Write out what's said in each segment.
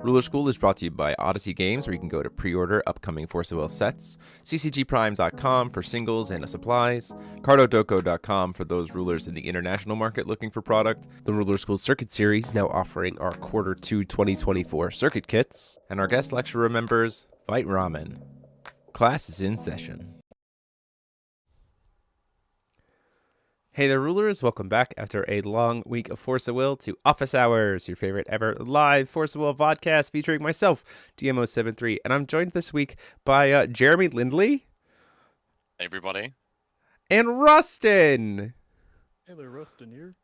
Ruler School is brought to you by Odyssey Games, where you can go to pre-order upcoming Force of Will sets, ccgprime.com for singles and supplies, cardodoko.com for those rulers in the international market looking for product, the Ruler School Circuit Series now offering our Quarter 2 2024 circuit kits, and our guest lecturer members, Fight Ramen. Class is in session. Hey there, rulers. Welcome back after a long week of Force of Will to Office Hours, your favorite ever live Force of Will vodcast featuring myself, DMO73, and I'm joined this week by Jeremy Lindley. Hey, everybody. And Rustin. Hey there, Rustin here.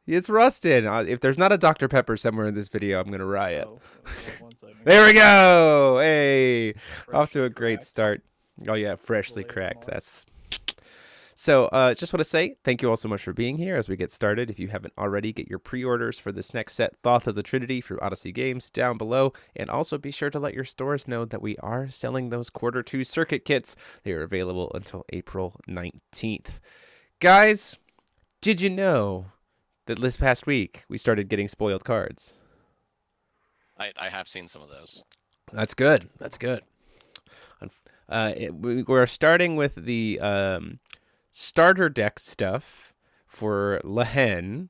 It's Rustin. If there's not a Dr. Pepper somewhere in this video, I'm going to riot. Oh, one second. There we go. Hey, off to a great start. Oh, yeah, freshly cracked. That's... So just want to say thank you all so much for being here as we get started. If you haven't already, get your pre-orders for this next set, Thoth of the Trinity, through Odyssey Games down below. And also be sure to let your stores know that we are selling those Quarter 2 circuit kits. They are available until April 19th. Guys, did you know that this past week we started getting spoiled cards? I have seen some of those. That's good. That's good. We're starting with the... starter deck stuff for Lehen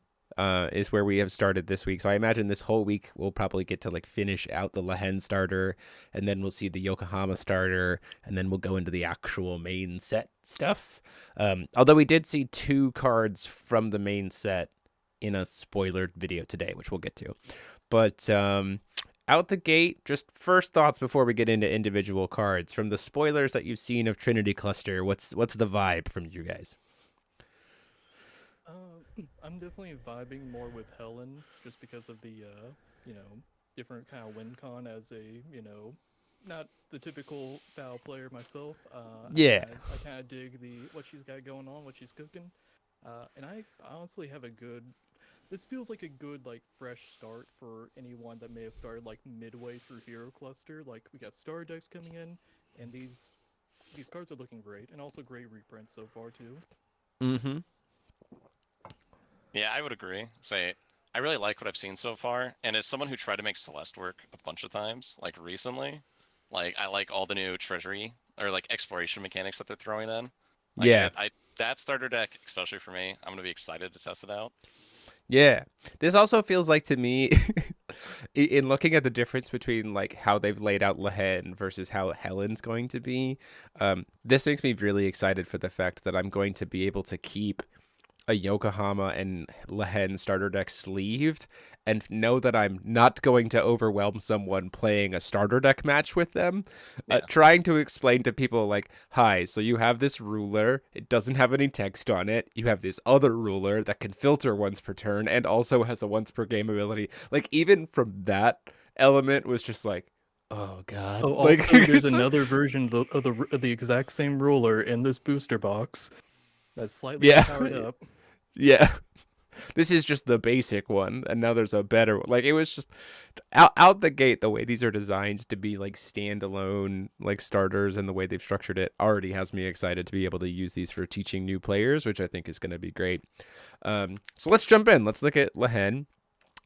is where we have started this week. So I imagine this whole week we'll probably get to like finish out the Lehen starter, and then we'll see the Yokohama starter, and then we'll go into the actual main set stuff. Although we did see 2 cards from the main set in a spoiler video today, which we'll get to. But out the gate, just first thoughts before we get into individual cards. From the spoilers that you've seen of Trinity Cluster, what's the vibe from you guys? I'm definitely vibing more with Helen, just because of the, different kind of win con as a, not the typical foul player myself. Yeah. I kind of dig what she's got going on, what she's cooking. And I honestly have this feels like a good, fresh start for anyone that may have started, midway through Hero Cluster. We got star decks coming in, and these cards are looking great, and also great reprints so far, too. Mm-hmm. Yeah, I would agree. I really like what I've seen so far, and as someone who tried to make Celeste work a bunch of times, recently, I like all the new treasury, or, exploration mechanics that they're throwing in. Yeah. That starter deck, especially for me, I'm going to be excited to test it out. Yeah, this also feels like to me, in looking at the difference between how they've laid out Lehen versus how Helen's going to be, this makes me really excited for the fact that I'm going to be able to keep a Yokohama and Lehen starter deck sleeved and know that I'm not going to overwhelm someone playing a starter deck match with them. Yeah. Trying to explain to people hi, so you have this ruler, it doesn't have any text on it. You have this other ruler that can filter once per turn and also has a once per game ability. Even from that element was just oh god. Oh, also there's another version of the exact same ruler in this booster box that's slightly powered up. Yeah. This is just the basic one, and now there's a better one. It was just out the gate, the way these are designed to be standalone starters, and the way they've structured it already has me excited to be able to use these for teaching new players, which I think is going to be great. So let's jump in. Let's look at Lehen.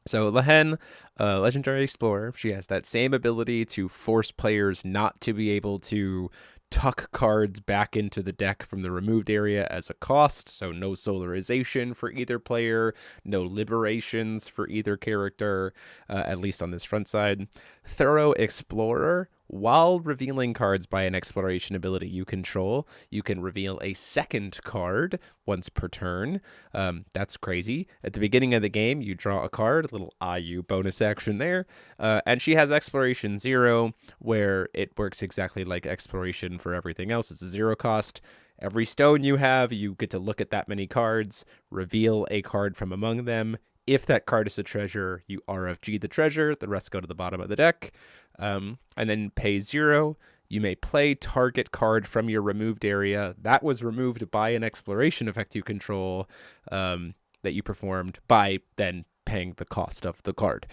So Lehen, Legendary Explorer, she has that same ability to force players not to be able to tuck cards back into the deck from the removed area as a cost, so no solarization for either player, no liberations for either character, at least on this front side. Thorough Explorer, while revealing cards by an exploration ability you control, you can reveal a second card once per turn. That's crazy. At the beginning of the game, you draw a card, a little IU bonus action there, and she has Exploration 0, where it works exactly like Exploration for everything else. It's a 0 cost. Every stone you have, you get to look at that many cards, reveal a card from among them. If that card is a treasure, you RFG the treasure. The rest go to the bottom of the deck. And then pay 0. You may play target card from your removed area that was removed by an exploration effect you control that you performed by then paying the cost of the card.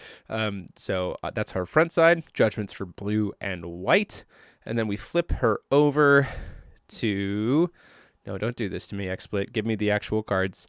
So that's her front side. Judgments for blue and white. And then we flip her over to... No, don't do this to me, XSplit. Give me the actual cards.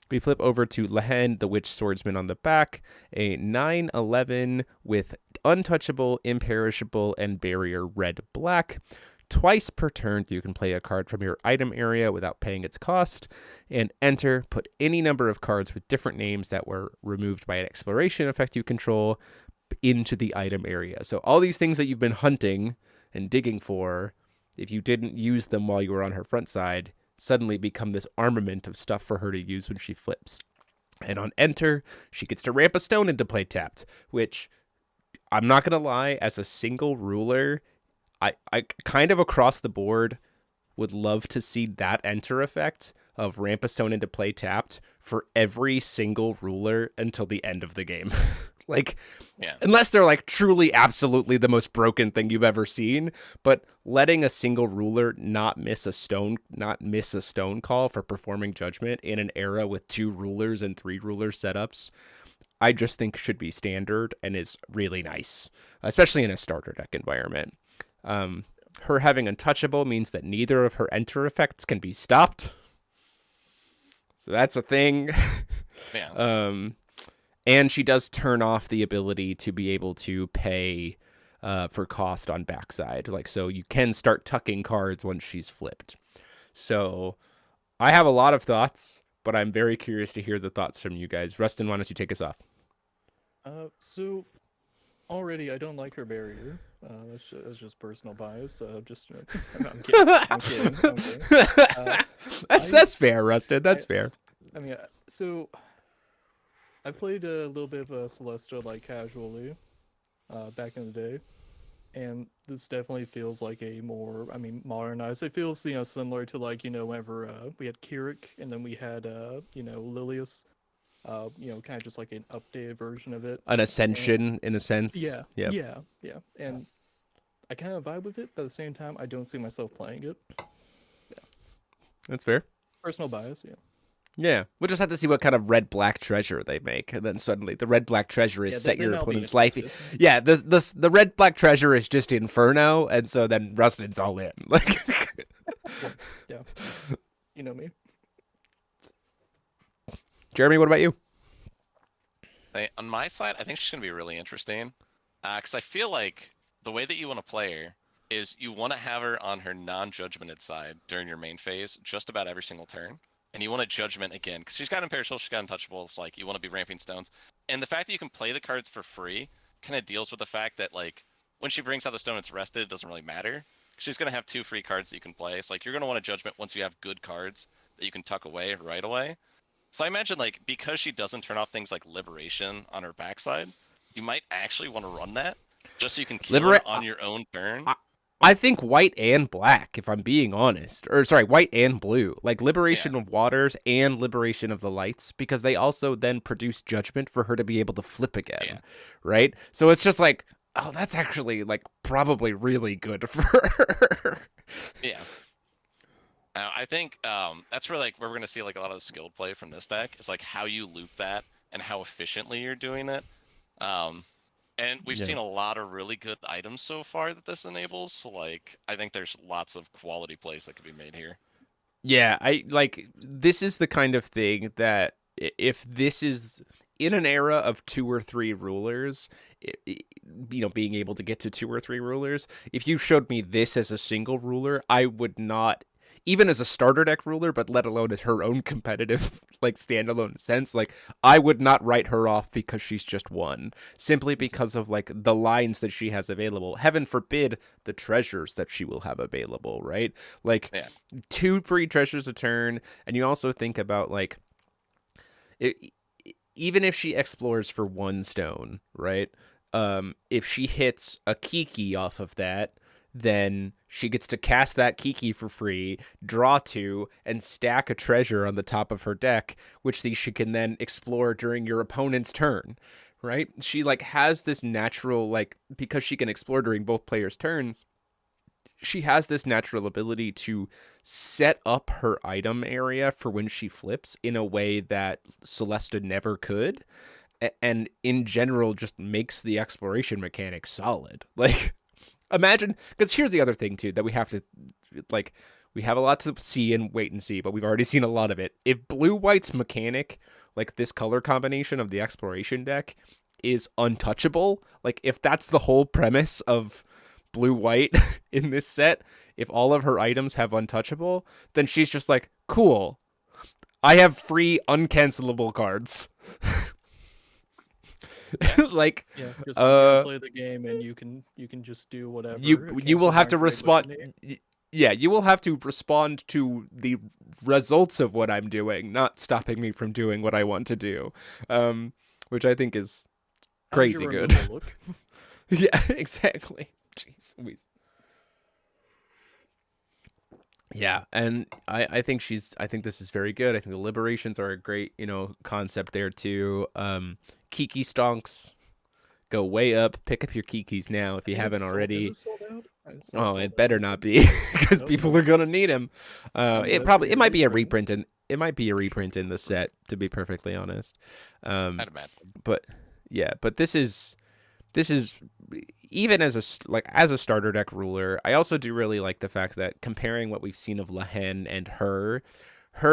We flip over to Lehen, the Witch Swordsman on the back, a 9/11 with untouchable, imperishable, and barrier red-black. Twice per turn, you can play a card from your item area without paying its cost, and enter, put any number of cards with different names that were removed by an exploration effect you control into the item area. So all these things that you've been hunting and digging for, if you didn't use them while you were on her front side, suddenly become this armament of stuff for her to use when she flips. And on enter, she gets to ramp a stone into play tapped, which I'm not going to lie, as a single ruler, I kind of across the board would love to see that enter effect of ramp a stone into play tapped for every single ruler until the end of the game. Like, Yeah. unless they're like truly absolutely the most broken thing you've ever seen, but letting a single ruler not miss a stone call for performing judgment in an era with 2 rulers and 3 ruler setups, I just think should be standard and is really nice, especially in a starter deck environment. Her having untouchable means that neither of her enter effects can be stopped. So that's a thing. Yeah. And she does turn off the ability to be able to pay for cost on backside. Like, so you can start tucking cards once she's flipped. So I have a lot of thoughts, but I'm very curious to hear the thoughts from you guys. Rustin, why don't you take us off? So already I don't like her barrier. That's just personal bias. Just I'm kidding. I'm kidding. That's fair, Rustin. That's fair. I mean, so I played a little bit of Celesta like casually back in the day, and this definitely feels like a more, modernized. It feels, similar to like, whenever we had Kirik and then we had, Lilius, kind of just like an updated version of it. An ascension in a sense. Yeah, Yep. yeah. And I kind of vibe with it, but at the same time, I don't see myself playing it. That's fair. Personal bias, yeah. Yeah, we'll just have to see what kind of red-black treasure they make, and then suddenly the red-black treasure is set your opponent's life. Yeah, the red-black treasure is just Inferno, and so then Rustin's all in. Like, yeah, you know me. Jeremy, what about you? On my side, I think she's gonna be really interesting, because I feel like the way that you want to play her is you want to have her on her non-judgmented side during your main phase, just about every single turn. And you want to judgment again, because she's got imperishable, she's got untouchable. It's like you want to be ramping stones. And the fact that you can play the cards for free kind of deals with the fact that, like, when she brings out the stone, it's rested, it doesn't really matter. She's going to have 2 free cards that you can play. So, like, you're going to want to judgment once you have good cards that you can tuck away right away. So I imagine, like, because she doesn't turn off things like Liberation on her backside, you might actually want to run that, just so you can kill her on your own turn. I think white and black, if I'm being honest. Or, sorry, white and blue. Like, Liberation of Waters and Liberation of the Lights, because they also then produce judgment for her to be able to flip again, right? So it's just like, oh, that's actually, like, probably really good for her. Yeah. I think that's where, like, where we're going to see, like, a lot of the skilled play from this deck is, like, how you loop that and how efficiently you're doing it. And we've seen a lot of really good items so far that this enables. So, like, I think there's lots of quality plays that could be made here. Yeah, this is the kind of thing that if this is in an era of 2 or 3 rulers, being able to get to 2 or 3 rulers, if you showed me this as a single ruler, I would not, even as a starter deck ruler, but let alone as her own competitive, like, standalone sense, like, I would not write her off because she's just 1, simply because of, like, the lines that she has available. Heaven forbid the treasures that she will have available, right? Like, 2 free treasures a turn, and you also think about, like, even if she explores for 1 stone, right? If she hits a Kiki off of that, then she gets to cast that Kiki for free, draw 2, and stack a treasure on the top of her deck, which she can then explore during your opponent's turn, right? She, like, has this natural, like, because she can explore during both players' turns, she has this natural ability to set up her item area for when she flips in a way that Celesta never could, and in general just makes the exploration mechanic solid. Like, imagine, because here's the other thing too that we have to, like, We have a lot to see and wait and see, but we've already seen a lot of it. If blue-white's mechanic, like this color combination of the exploration deck, is untouchable, like if that's the whole premise of blue-white in this set, if all of her items have untouchable, then she's just like, cool, I have free uncancelable cards. Like, Yeah, just play the game and you can just do whatever. you will have to respond. Yeah, you will have to respond to the results of what I'm doing, not stopping me from doing what I want to do, which I think is crazy good. Look? Yeah, exactly. Jeez Louise. Yeah, and I think this is very good. I think the liberations are a great, concept there too. Kiki stonks go way up. Pick up your Kikis now if you haven't already. Is it sold out? Oh, it better not be, because people are gonna need them. It might be a reprint in the set, to be perfectly honest. I'd imagine. But this is even as a starter deck ruler. I also do really like the fact that comparing what we've seen of Lehen and her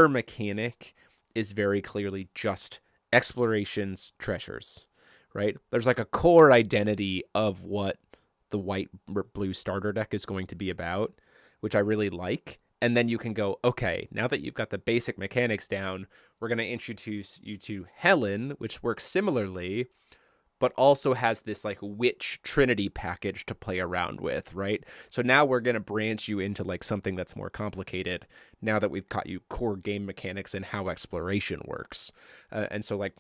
mechanic is very clearly just explorations, treasures, right? There's like a core identity of what the white blue starter deck is going to be about, which I really like. And then you can go, okay, now that you've got the basic mechanics down, we're going to introduce you to Helen, which works similarly, but also has this like witch Trinity package to play around with, right? So now we're going to branch you into like something that's more complicated now that we've got you core game mechanics and how exploration works. And so like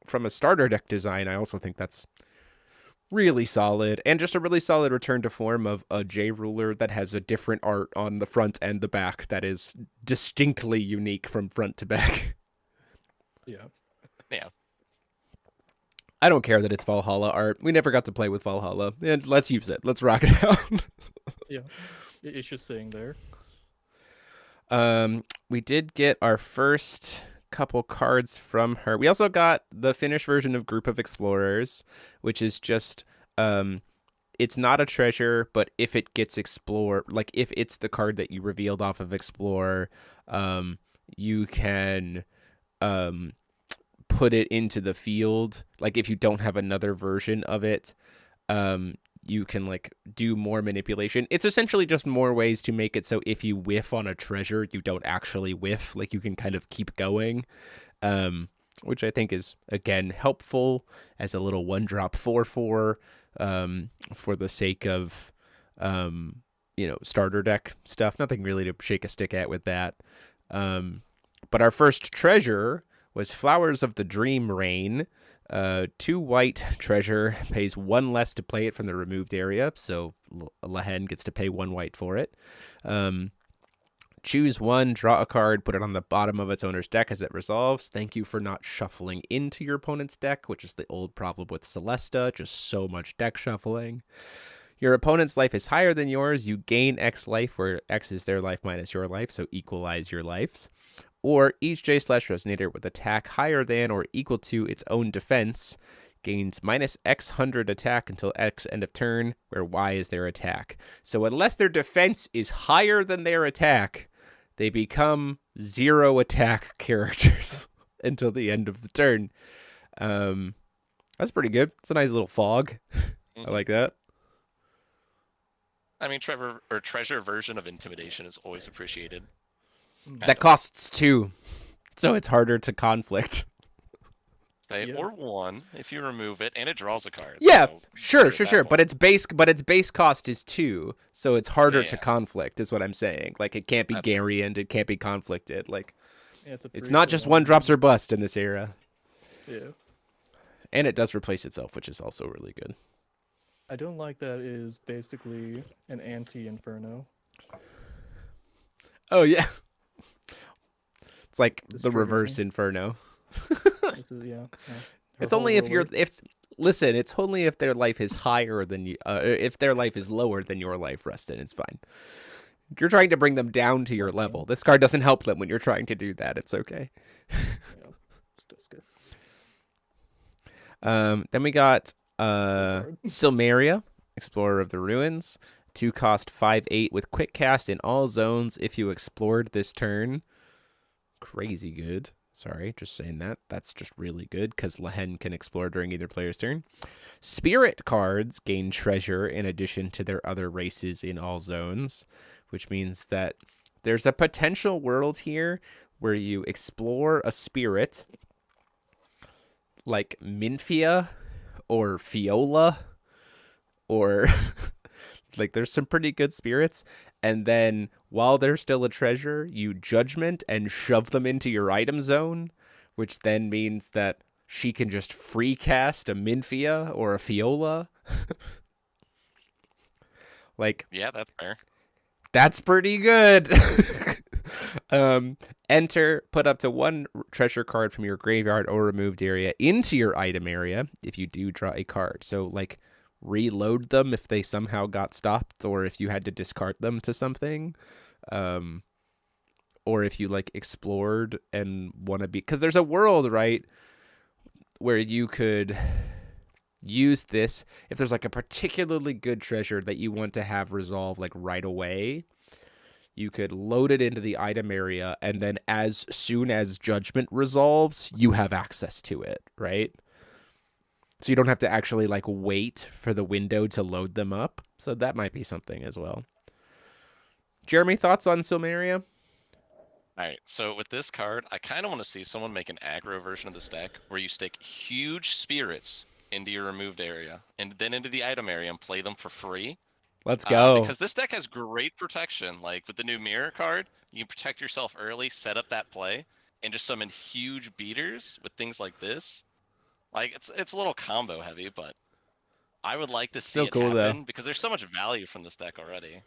from a starter deck design, I also think that's really solid, and just a really solid return to form of a J ruler that has a different art on the front and the back that is distinctly unique from front to back. Yeah. I don't care that it's Valhalla art. We never got to play with Valhalla, and let's use it. Let's rock it out. Yeah, it's just sitting there. We did get our first couple cards from her. We also got the finished version of Group of Explorers, which is just it's not a treasure, but if it gets explored, like if it's the card that you revealed off of Explore, you can put it into the field. Like if you don't have another version of it, you can like do more manipulation. It's essentially just more ways to make it so if you whiff on a treasure, you don't actually whiff. Like you can kind of keep going, which I think is, again, helpful as a little 1-drop 4/4 for the sake of, starter deck stuff. Nothing really to shake a stick at with that. But our first treasure was Flowers of the Dream Rain. 2 white treasure, pays 1 less to play it from the removed area, so Lehen gets to pay 1 white for it. Choose 1, draw a card, put it on the bottom of its owner's deck as it resolves. Thank you for not shuffling into your opponent's deck, which is the old problem with Celesta, just so much deck shuffling. Your opponent's life is higher than yours. You gain X life, where X is their life minus your life, so equalize your lives. Or each J/Resonator with attack higher than or equal to its own defense gains minus X 100 attack until X end of turn, where Y is their attack. So unless their defense is higher than their attack, they become 0 attack characters until the end of the turn. That's pretty good. It's a nice little fog. I like that. I mean, treasure version of Intimidation is always appreciated. That costs 2, so it's harder to conflict. Okay, or 1 if you remove it, and it draws a card. Yeah, so sure. But its base cost is 2, so it's harder to conflict. Is what I'm saying. Like it can't be Gary and it can't be conflicted. Like it's not just 1-drops or bust in this era. Yeah, and it does replace itself, which is also really good. I don't like that it is basically an anti-Inferno. Oh yeah. It's like the reverse Inferno. It's only if it's only if their life is higher than you, if their life is lower than your life, Rustin, it's fine. You're trying to bring them down to your level. This card doesn't help them when you're trying to do that. It's okay. That's good. Then we got Silmeria, Explorer of the Ruins. 2-cost 5/8 with quick cast in all zones if you explored this turn. Crazy good. Sorry, just saying that. That's just really good because Lehen can explore during either player's turn. Spirit cards gain treasure in addition to their other races in all zones, which means that there's a potential world here where you explore a spirit like Minfia or Fiola or like there's some pretty good spirits, and then while they're still a treasure, you judgment and shove them into your item zone, which then means that she can just free cast a Minfia or a Fiola. Like, Yeah, that's fair. that's pretty good. Enter, put up to 1 treasure card from your graveyard or removed area into your item area if you do draw a card. So, like, reload them if they somehow got stopped or if you had to discard them to something. Or if you, like, explored and want to be... Because there's a world, right, where you could use this if there's, like, a particularly good treasure that you want to have resolve, like, right away. You could load it into the item area, and then as soon as Judgment resolves, you have access to it, right? So you don't have to actually, like, wait for the window to load them up. So that might be something as well. Jeremy, thoughts on Silmeria? Alright, so with this card, I kind of want to see someone make an aggro version of this deck where you stick huge spirits into your removed area and then into the item area and play them for free. Let's go. Because this deck has great protection. Like with the new mirror card, you can protect yourself early, set up that play, and just summon huge beaters with things like this. Like it's a little combo heavy, but I would like to see Still it cool, happen though. because there's so much value from this deck already.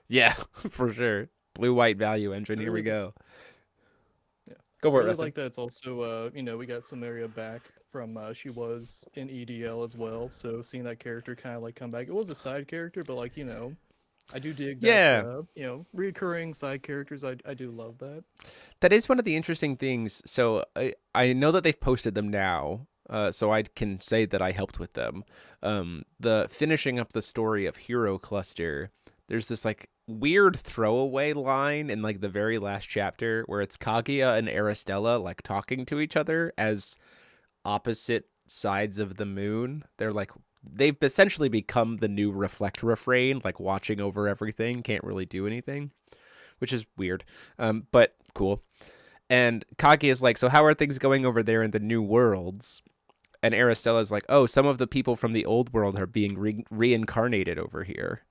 Yeah, for sure. Blue-white value engine. Here we go. Yeah. Go for I it, really Rustin. like that it's also, we got Samaria back from, she was in EDL as well, so seeing that character kind of, like, come back. It was a side character, but, like, I do dig that, Yeah. reoccurring side characters, I do love that. That is one of the interesting things. So I know that they've posted them now, so I can say that I helped with them. The finishing up the story of Hero Cluster, there's this, like, weird throwaway line in, like, the very last chapter where it's Kaguya and Aristella, like, talking to each other as opposite sides of the moon. They're like, they've essentially become the new Reflect refrain, like watching over everything, can't really do anything, which is weird, but cool. And Kaguya's like, so how are things going over there in the new worlds? And Aristella's like, oh, some of the people from the old world are being reincarnated over here.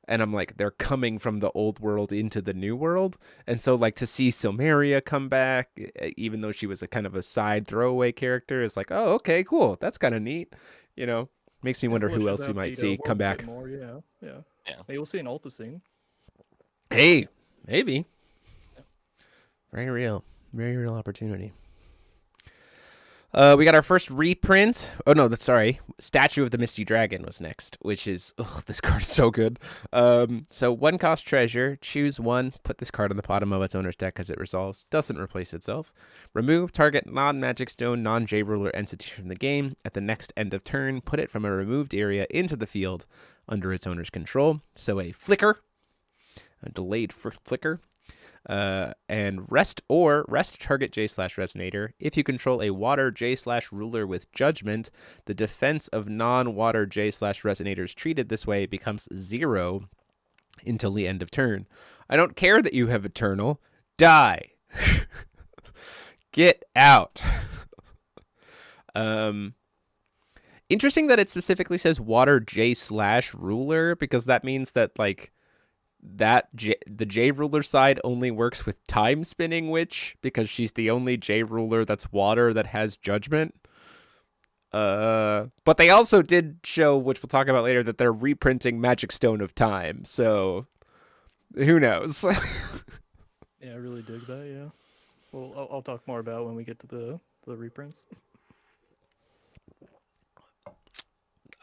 And I'm like, they're coming from the old world into the new world. And so, like, to see Silmeria come back, even though she was a kind of a side throwaway character, is like, oh, okay, cool. That's kind of neat. Makes me wonder who else we might see come back. More, yeah. Yeah. Maybe we'll see an Alta scene. Hey, maybe. Very real opportunity. We got our first reprint. Oh no, sorry. Statue of the Misty Dragon was next, which is, this card is so good. So 1-cost treasure, choose 1, put this card on the bottom of its owner's deck as it resolves, doesn't replace itself. Remove target non-magic stone, non-J ruler entity from the game. At the next end of turn, put it from a removed area into the field under its owner's control. So a flicker, a delayed flicker. And rest target J/Resonator. If you control a water J/ruler with judgment, the defense of non-water J/Resonators treated this way becomes 0 until the end of turn. I don't care that you have Eternal. Die. Get out. Interesting that it specifically says water J/ruler, because that means that, like, the J ruler side only works with Time Spinning Witch because she's the only J ruler that's water that has judgment. But they also did show, which we'll talk about later, that they're reprinting Magic Stone of Time. So who knows? Yeah, I really dig that. Yeah. Well, I'll talk more about it when we get to the reprints.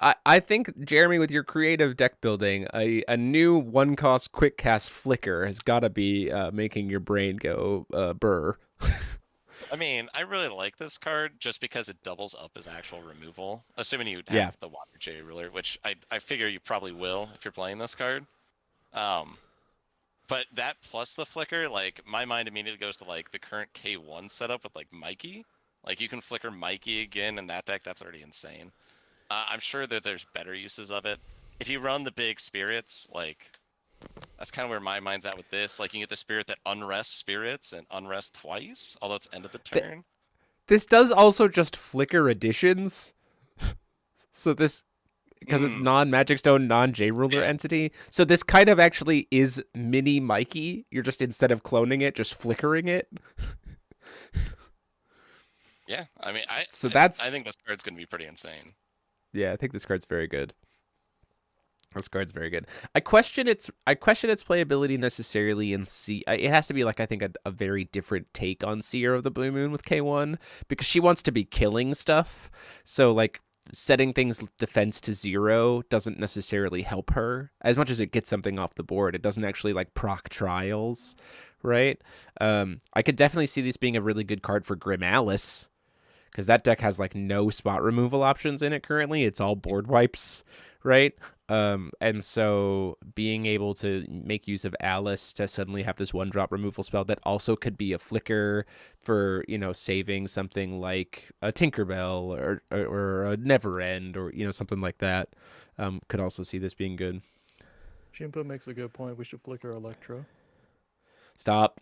I think, Jeremy, with your creative deck building, a new 1-cost quick cast flicker has got to be making your brain go burr. I mean, I really like this card just because it doubles up as actual removal, assuming you Yeah. have the Water J Ruler, which I figure you probably will if you're playing this card. But that plus the flicker, like my mind immediately goes to like the current K1 setup with like Mikey. Like you can flicker Mikey again in that deck. That's already insane. I'm sure that there's better uses of it. If you run the big spirits, like that's kind of where my mind's at with this. Like you get the spirit that unrests spirits and unrest twice, although it's end of the turn. This does also just flicker additions. So this, because it's non-Magic Stone, non-J Ruler entity. So this kind of actually is mini Mikey. You're just, instead of cloning it, just flickering it. Yeah, I mean, I think this card's gonna be pretty insane. Yeah, I think this card's very good. This card's very good. I question its playability necessarily in C. It has to be like, I think, a very different take on Seer of the Blue Moon with K1, because she wants to be killing stuff. So like setting things defense to 0 doesn't necessarily help her as much as it gets something off the board. It doesn't actually like proc trials, right? I could definitely see this being a really good card for Grim Alice, because that deck has like no spot removal options in it currently. It's all board wipes, right? And so being able to make use of Alice to suddenly have this 1-drop removal spell that also could be a flicker for, you know, saving something like a Tinkerbell or a Neverend or, you know, something like that, could also see this being good. Jimbo makes a good point. We should flicker Electro. Stop.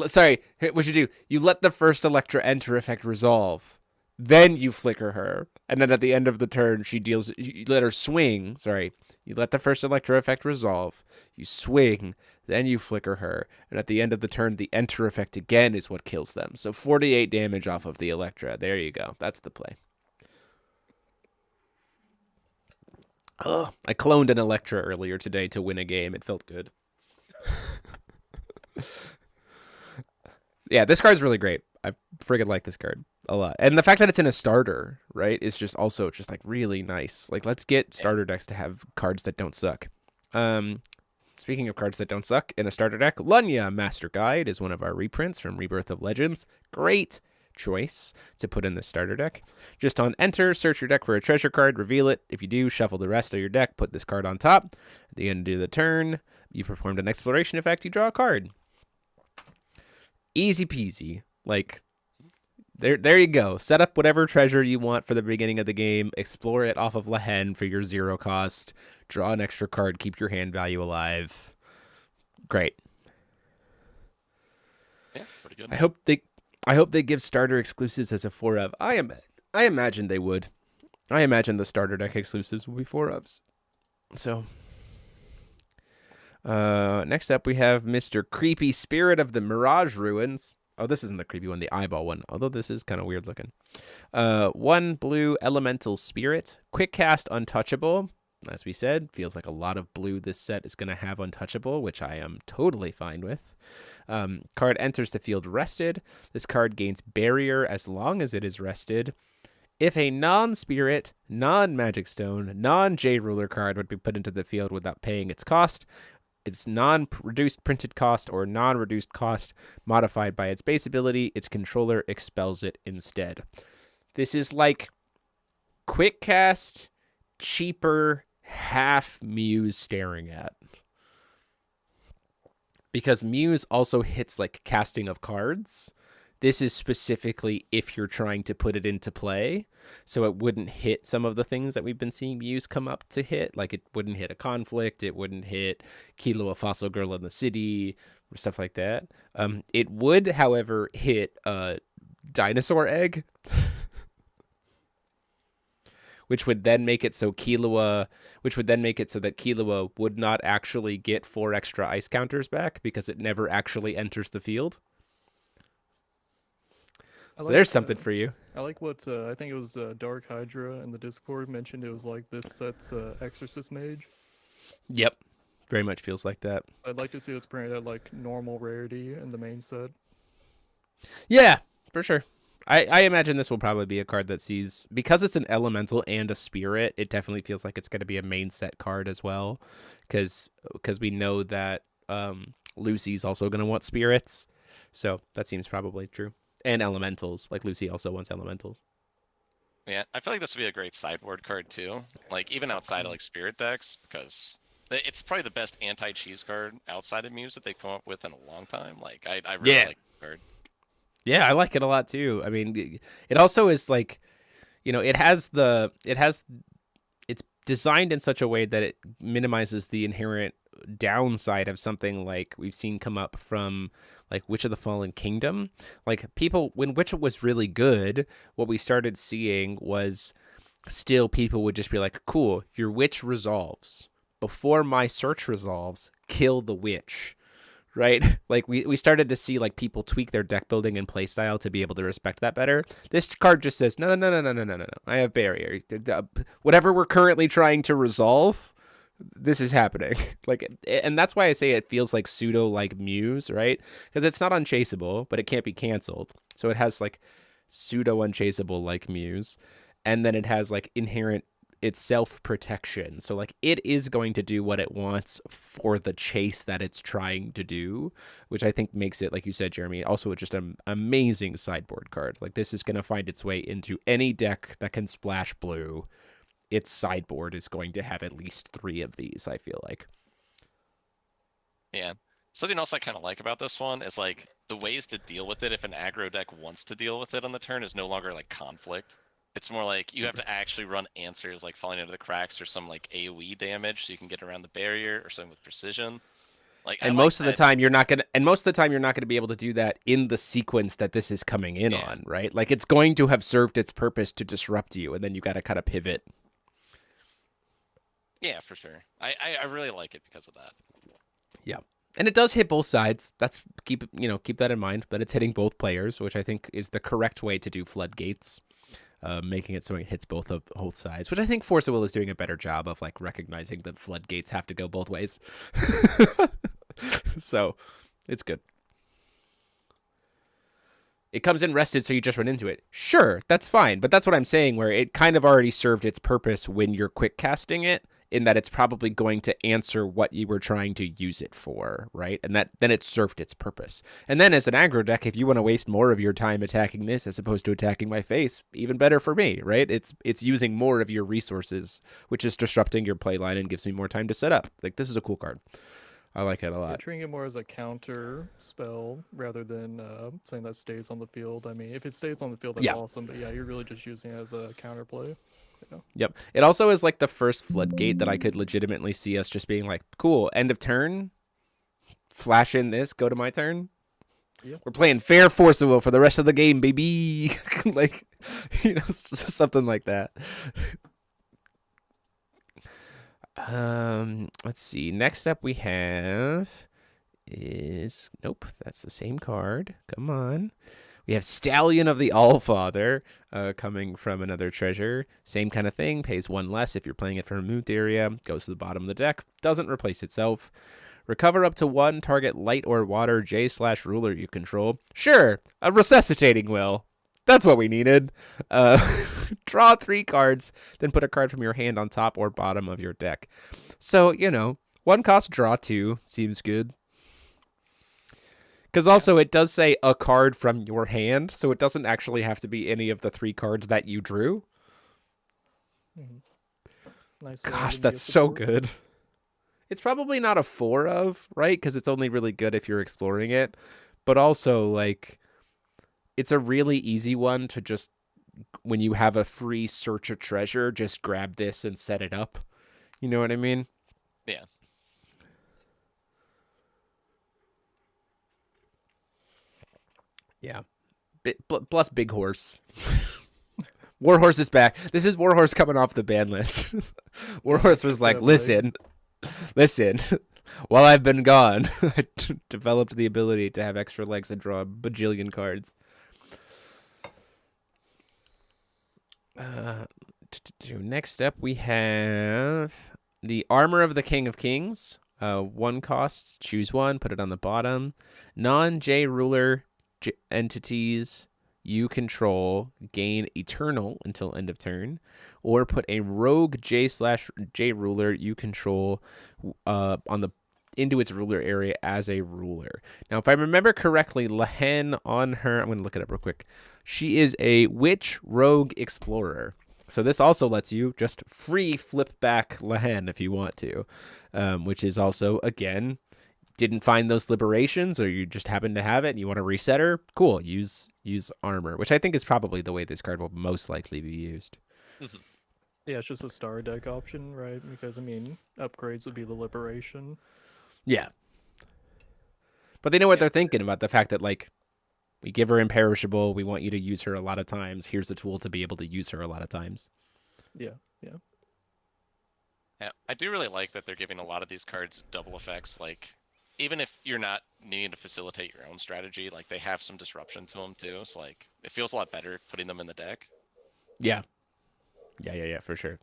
Sorry, what you do, you let the first Electra enter effect resolve. Then you flicker her, and then at the end of the turn, you let her swing. Sorry, you let the first Electro effect resolve. You swing, then you flicker her, and at the end of the turn, the enter effect again is what kills them. So 48 damage off of the Electra. There you go. That's the play. Oh, I cloned an Electra earlier today to win a game. It felt good. Yeah, this card's really great. I friggin' like this card a lot. And the fact that it's in a starter, right, is just also just like really nice. Like, let's get starter decks to have cards that don't suck. Speaking of cards that don't suck in a starter deck, Lunya Master Guide is one of our reprints from Rebirth of Legends. Great choice to put in the starter deck. Just on enter, search your deck for a treasure card, reveal it. If you do, shuffle the rest of your deck, put this card on top. At the end of the turn, you performed an exploration effect, you draw a card. Easy peasy. Like, there you go. Set up whatever treasure you want for the beginning of the game. Explore it off of Lehen for your 0 cost. Draw an extra card. Keep your hand value alive. Great. Yeah, pretty good. I hope they give starter exclusives as a 4-of. I imagine they would. I imagine the starter deck exclusives will be 4-ofs. So, next up we have Mr. Creepy Spirit of the Mirage Ruins. Oh, this isn't the creepy one, the eyeball one, although this is kind of weird looking. 1 blue elemental spirit, quick cast, untouchable. As we said, feels like a lot of blue this set is going to have untouchable, which I am totally fine with. Card enters the field rested. This card gains barrier as long as it is rested. If a non-spirit, non-magic stone, non-J ruler card would be put into the field without paying its cost, its non-reduced printed cost or non-reduced cost modified by its base ability, its controller expels it instead. This is like quick cast, cheaper, half Muse staring at. Because Muse also hits like casting of cards. This is specifically if you're trying to put it into play. So it wouldn't hit some of the things that we've been seeing Muse come up to hit. Like it wouldn't hit a conflict. It wouldn't hit Kilo, a fossil girl in the city, or stuff like that. It would, however, hit a dinosaur egg. Which would then make it so that Killua would not actually get 4 extra ice counters back because it never actually enters the field. So there's something for you. I like what I think it was Dark Hydra in the Discord mentioned. It was like this set's Exorcist Mage. Yep, very much feels like that. I'd like to see it's printed at like normal rarity in the main set. Yeah, for sure. I imagine this will probably be a card that sees, because it's an elemental and a spirit, it definitely feels like it's going to be a main set card as well, because we know that Lucy's also going to want spirits. So that seems probably true. And elementals, like Lucy also wants elementals. Yeah, I feel like this would be a great sideboard card too. Like even outside of like spirit decks, because it's probably the best anti-cheese card outside of Muse that they've come up with in a long time. Like I really Yeah. like the card. Yeah, I like it a lot too. I mean, it also is like, it's designed in such a way that it minimizes the inherent downside of something like we've seen come up from like Witch of the Fallen Kingdom. Like people, when Witch was really good, what we started seeing was still people would just be like, cool, your witch resolves. Before my search resolves, kill the witch. Right? Like we started to see like people tweak their deck building and play style to be able to respect that better. This card just says, no. I have barrier. Whatever we're currently trying to resolve, this is happening. Like, and that's why I say it feels like pseudo like Muse, right? Because it's not unchaseable, but it can't be canceled. So it has like pseudo unchaseable like Muse, and then it has like inherent it's self-protection. So like it is going to do what it wants for the chase that it's trying to do, which I think makes it, like you said, Jeremy, also just an amazing sideboard card. Like this is going to find its way into any deck that can splash blue. Its sideboard is going to have at least 3 of these, I feel like. Yeah. Something else I kind of like about this one is like the ways to deal with it if an aggro deck wants to deal with it on the turn is no longer like conflict. It's more like you have to actually run answers like falling into the cracks or some like AoE damage so you can get around the barrier or something with precision. Like and most of the time you're not gonna be able to do that in the sequence that this is coming in on, right? Like it's going to have served its purpose to disrupt you, and then you got to kind of pivot. Yeah, for sure. I really like it because of that. Yeah. And it does hit both sides. That's keep that in mind. That it's hitting both players, which I think is the correct way to do floodgates. Making it so it hits both sides, which I think Force of Will is doing a better job of like recognizing that floodgates have to go both ways. So it's good. It comes in rested, so you just run into it. Sure, that's fine, but that's what I'm saying, where it kind of already served its purpose when you're quick casting it, in that it's probably going to answer what you were trying to use it for, right? And that then it served its purpose. And then as an aggro deck, if you want to waste more of your time attacking this as opposed to attacking my face, even better for me, right? It's using more of your resources, which is disrupting your play line and gives me more time to set up. Like, this is a cool card. I like it a lot. Yeah, treating it more as a counter spell rather than something that stays on the field. I mean, if it stays on the field, that's awesome. But yeah, you're really just using it as a counterplay. You know? Yep. It also is like the first floodgate that I could legitimately see us just being like, cool, end of turn, flash in this, go to my turn. Yeah. We're playing fair Force of Will for the rest of the game, baby. Like, something like that. Let's see. Next up we have is nope, that's the same card. Come on. We have Stallion of the Allfather coming from another treasure. Same kind of thing. Pays 1 less if you're playing it from a removed area. Goes to the bottom of the deck. Doesn't replace itself. Recover up to 1 target light or water J/ruler you control. Sure, a resuscitating will. That's what we needed. Draw 3 cards, then put a card from your hand on top or bottom of your deck. So, 1 cost, draw 2 seems good. Because also it does say a card from your hand, so it doesn't actually have to be any of the 3 cards that you drew. Mm-hmm. Nice. Gosh, that's so good. It's probably not a 4 of, right? Because it's only really good if you're exploring it. But also, like, it's a really easy one to just, when you have a free search a treasure, just grab this and set it up. You know what I mean? Yeah. Yeah. Plus Big Horse. Warhorse is back. This is Warhorse coming off the ban list. Warhorse was like, listen. While I've been gone, I developed the ability to have extra legs and draw a bajillion cards. Next up, we have the Armor of the King of Kings. 1 cost, choose 1, put it on the bottom. Non-J ruler entities you control gain eternal until end of turn, or put a rogue J/J ruler you control on the into its ruler area as a ruler. Now, if I remember correctly, Lehen on her, I'm going to look it up real quick. She is a witch rogue explorer. So this also lets you just free flip back Lehen if you want to, which is also, again, didn't find those liberations or you just happen to have it and you want to reset her, cool, use armor, which I think is probably the way this card will most likely be used. Yeah, it's just a star deck option, right? Because, I mean, upgrades would be the liberation. Yeah. But they know what they're thinking about the fact that, like, we give her imperishable, we want you to use her a lot of times, here's the tool to be able to use her a lot of times. Yeah. Yeah, I do really like that they're giving a lot of these cards double effects. Like, even if you're not needing to facilitate your own strategy, like, they have some disruption to them too. So, like, it feels a lot better putting them in the deck. Yeah, for sure.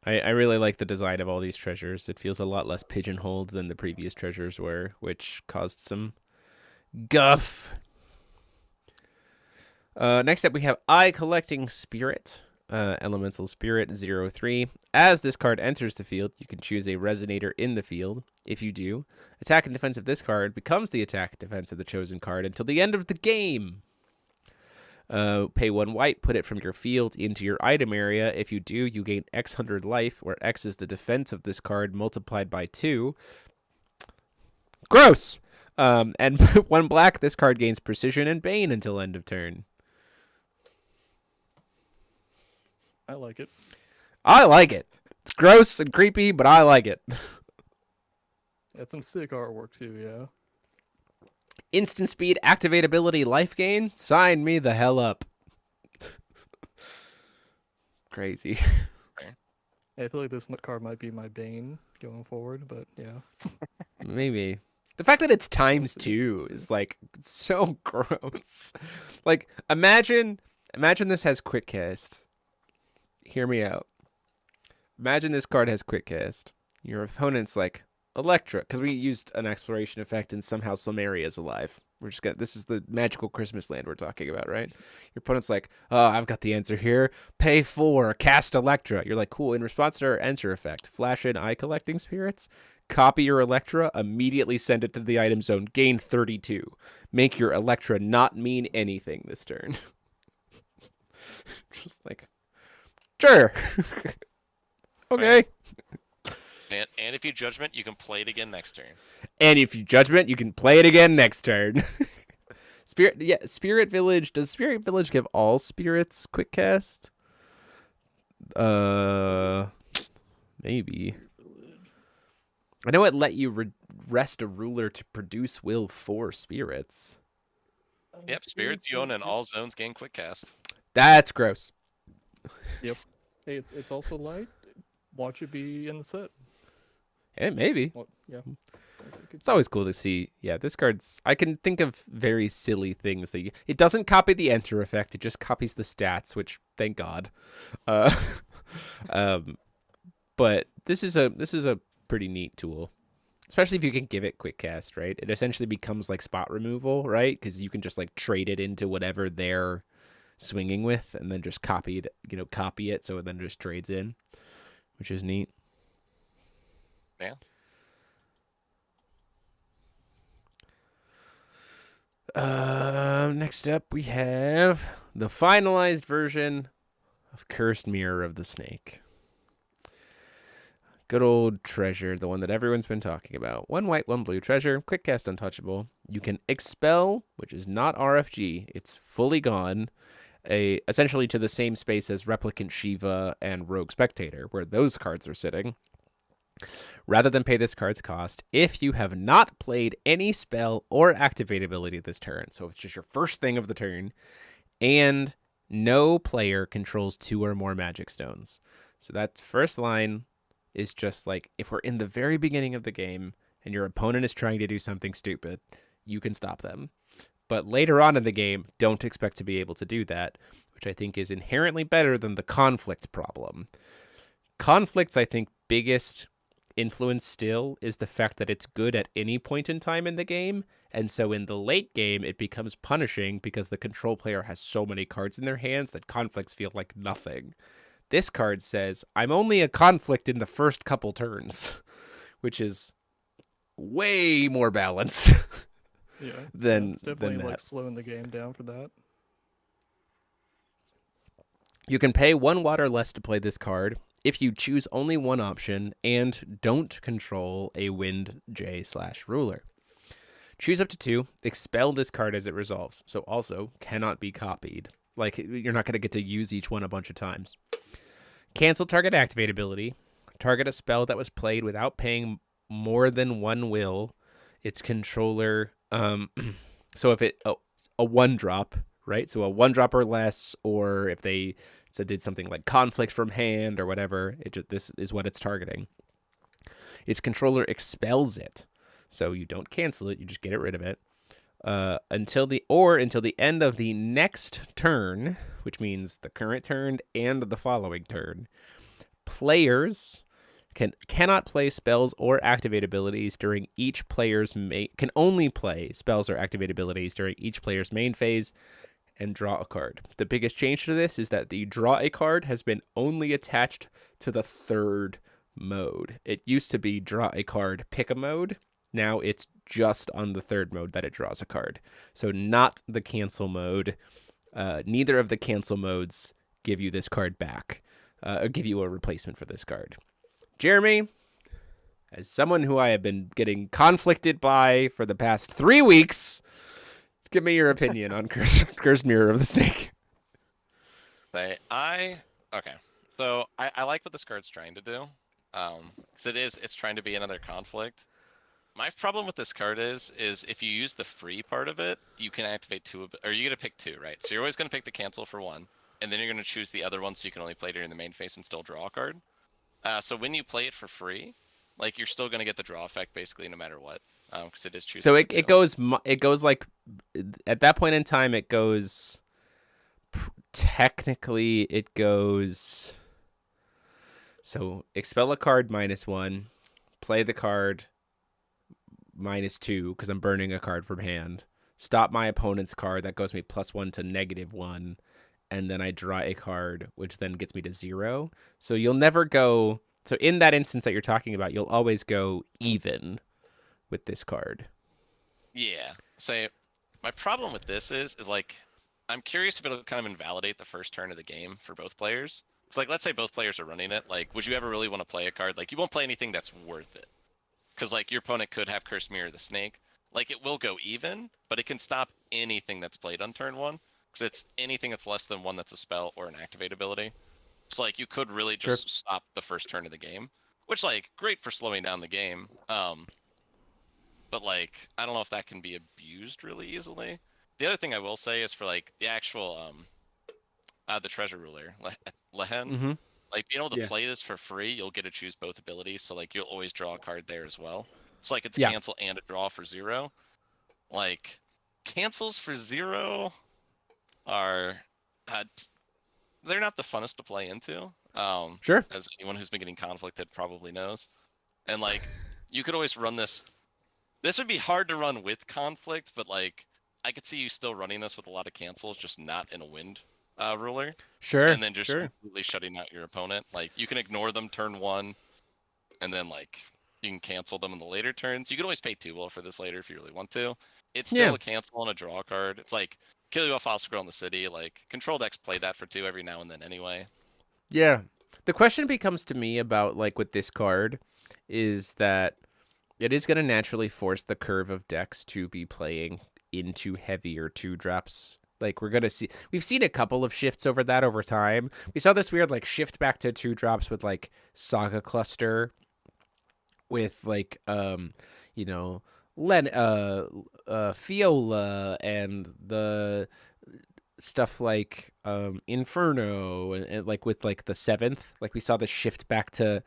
I really like the design of all these treasures. It feels a lot less pigeonholed than the previous treasures were, which caused some guff. Next up, we have Eye Collecting Spirit. Elemental Spirit 0/3. As this card enters the field, you can choose a Resonator in the field. If you do, attack and defense of this card becomes the attack and defense of the chosen card until the end of the game. Pay 1 white, put it from your field into your item area. If you do, you gain X 100 life, where X is the defense of this card multiplied by 2. Gross! And 1 black, this card gains Precision and Bane until end of turn. I like it. I like it. It's gross and creepy, but I like it. It's some sick artwork too, yeah. Instant speed, activate ability, life gain. Sign me the hell up. Crazy. I feel like this card might be my bane going forward, but yeah. Maybe. The fact that it's ×2 is like so gross. Like, imagine this has quick cast. Hear me out. Imagine this card has quick cast. Your opponent's like, Electra, because we used an exploration effect and somehow Somaria is alive. This is the magical Christmas land we're talking about, right? Your opponent's like, oh, I've got the answer here. Pay 4, cast Electra. You're like, cool. In response to our answer effect, flash in Eye Collecting Spirits, copy your Electra, immediately send it to the item zone, gain 32. Make your Electra not mean anything this turn. Just like, sure. Okay. And if you Judgment, you can play it again next turn. And if you Judgment, you can play it again next turn. Spirit Village. Does Spirit Village give all spirits quick cast? Maybe. I know it let you rest a ruler to produce will for spirits. Yep, spirits you own in all zones gain quick cast. That's gross. Yep. Hey, it's also light. Watch it be in the set. Yeah, maybe. Well, yeah. It's always cool to see. Yeah, this card's... I can think of very silly things that it doesn't copy the enter effect. It just copies the stats, which thank God. But this is a pretty neat tool, especially if you can give it quick cast. Right, it essentially becomes like spot removal, right? Because you can just like trade it into whatever they're swinging with, and then just copy it, so it then just trades in, which is neat. Yeah. Next up, we have the finalized version of Cursed Mirror of the Snake. Good old treasure, the one that everyone's been talking about. 1 white, 1 blue treasure, quick cast untouchable. You can expel, which is not RFG. It's fully gone. Essentially to the same space as Replicant Shiva and Rogue Spectator, where those cards are sitting. Rather than pay this card's cost, if you have not played any spell or activate ability this turn, so it's just your first thing of the turn, and no player controls 2 or more magic stones. So that first line is just like, if we're in the very beginning of the game and your opponent is trying to do something stupid, you can stop them. But later on in the game, don't expect to be able to do that, which I think is inherently better than the conflict problem. Conflict's, I think, biggest influence still is the fact that it's good at any point in time in the game, and so in the late game it becomes punishing because the control player has so many cards in their hands that conflicts feel like nothing. This card says, I'm only a conflict in the first couple turns, which is way more balanced Yeah, than it's definitely that. like slowing the game down for that. You can pay 1 water less to play this card if you choose only one option and don't control a Wind J/Ruler. Choose up to 2, expel this card as it resolves, so also cannot be copied. Like, you're not going to get to use each one a bunch of times. Cancel target activate ability. Target a spell that was played without paying more than 1 will. Its controller, so if it, a 1-drop, right? So a 1-drop or less, or if they did something like conflict from hand or whatever, this is what it's targeting. Its controller expels it. So you don't cancel it, you just get rid of it. Until the end of the next turn, which means the current turn and the following turn. Players cannot play spells or activate abilities during each player's can only play spells or activate abilities during each player's main phase and draw a card. The biggest change to this is that the draw a card has been only attached to the 3rd mode. It used to be draw a card, pick a mode. Now it's just on the 3rd mode that it draws a card. So not the cancel mode. Neither of the cancel modes give you this card back, or give you a replacement for this card. Jeremy, as someone who I have been getting conflicted by for the past 3 weeks, give me your opinion on Cursed Mirror of the Snake. Okay, so I like what this card's trying to do. 'Cause it's trying to be another conflict. My problem with this card is if you use the free part of it, you can activate 2, or you get to pick 2, right? So you're always going to pick the cancel for 1, and then you're going to choose the other one so you can only play it during the main phase and still draw a card. So when you play it for free, like, you're still going to get the draw effect basically no matter what, because it is choosing. So it goes like, at that point in time, it goes, technically it goes, so expel a card -1, play the card -2 because I'm burning a card from hand. Stop my opponent's card, that goes me +1 to -1, and then I draw a card, which then gets me to 0. So you'll never go. So in that instance that you're talking about, you'll always go even with this card. Yeah. So my problem with this is like, I'm curious if it'll kind of invalidate the first turn of the game for both players. So like, let's say both players are running it. Like, would you ever really want to play a card? Like, you won't play anything that's worth it. Because, like, your opponent could have Cursed Mirror the Snake. Like, it will go even, but it can stop anything that's played on turn 1. Because it's anything that's less than 1 that's a spell or an activate ability. So, like, you could really just stop the first turn of the game. Which, like, great for slowing down the game. But, like, I don't know if that can be abused really easily. The other thing I will say is for, like, the actual, the Treasure Ruler, Lehen. Mm-hmm. Like, being able to play this for free, you'll get to choose both abilities, so, like, you'll always draw a card there as well. So, like, it's cancel and a draw for 0. Like, cancels for 0 are... they're not the funnest to play into. Sure. As anyone who's been getting conflicted probably knows. And, like, you could always run this... This would be hard to run with conflict, but, like, I could see you still running this with a lot of cancels, just not in a wind ruler. Sure. And then just completely shutting out your opponent. Like, you can ignore them turn 1, and then, like, you can cancel them in the later turns. You can always pay 2 will for this later if you really want to. It's still a cancel and a draw card. It's like, kill you off Oscar in the city. Like, control decks play that for 2 every now and then anyway. Yeah. The question becomes to me about, like, with this card is that it is going to naturally force the curve of decks to be playing into heavier 2-drops. Like, we've seen a couple of shifts over that over time. We saw this weird, like, shift back to 2-drops with, like, Saga Cluster, with, like, you know, Fiola, and the stuff like Inferno, and like with, like, the 7th. Like, we saw the shift back to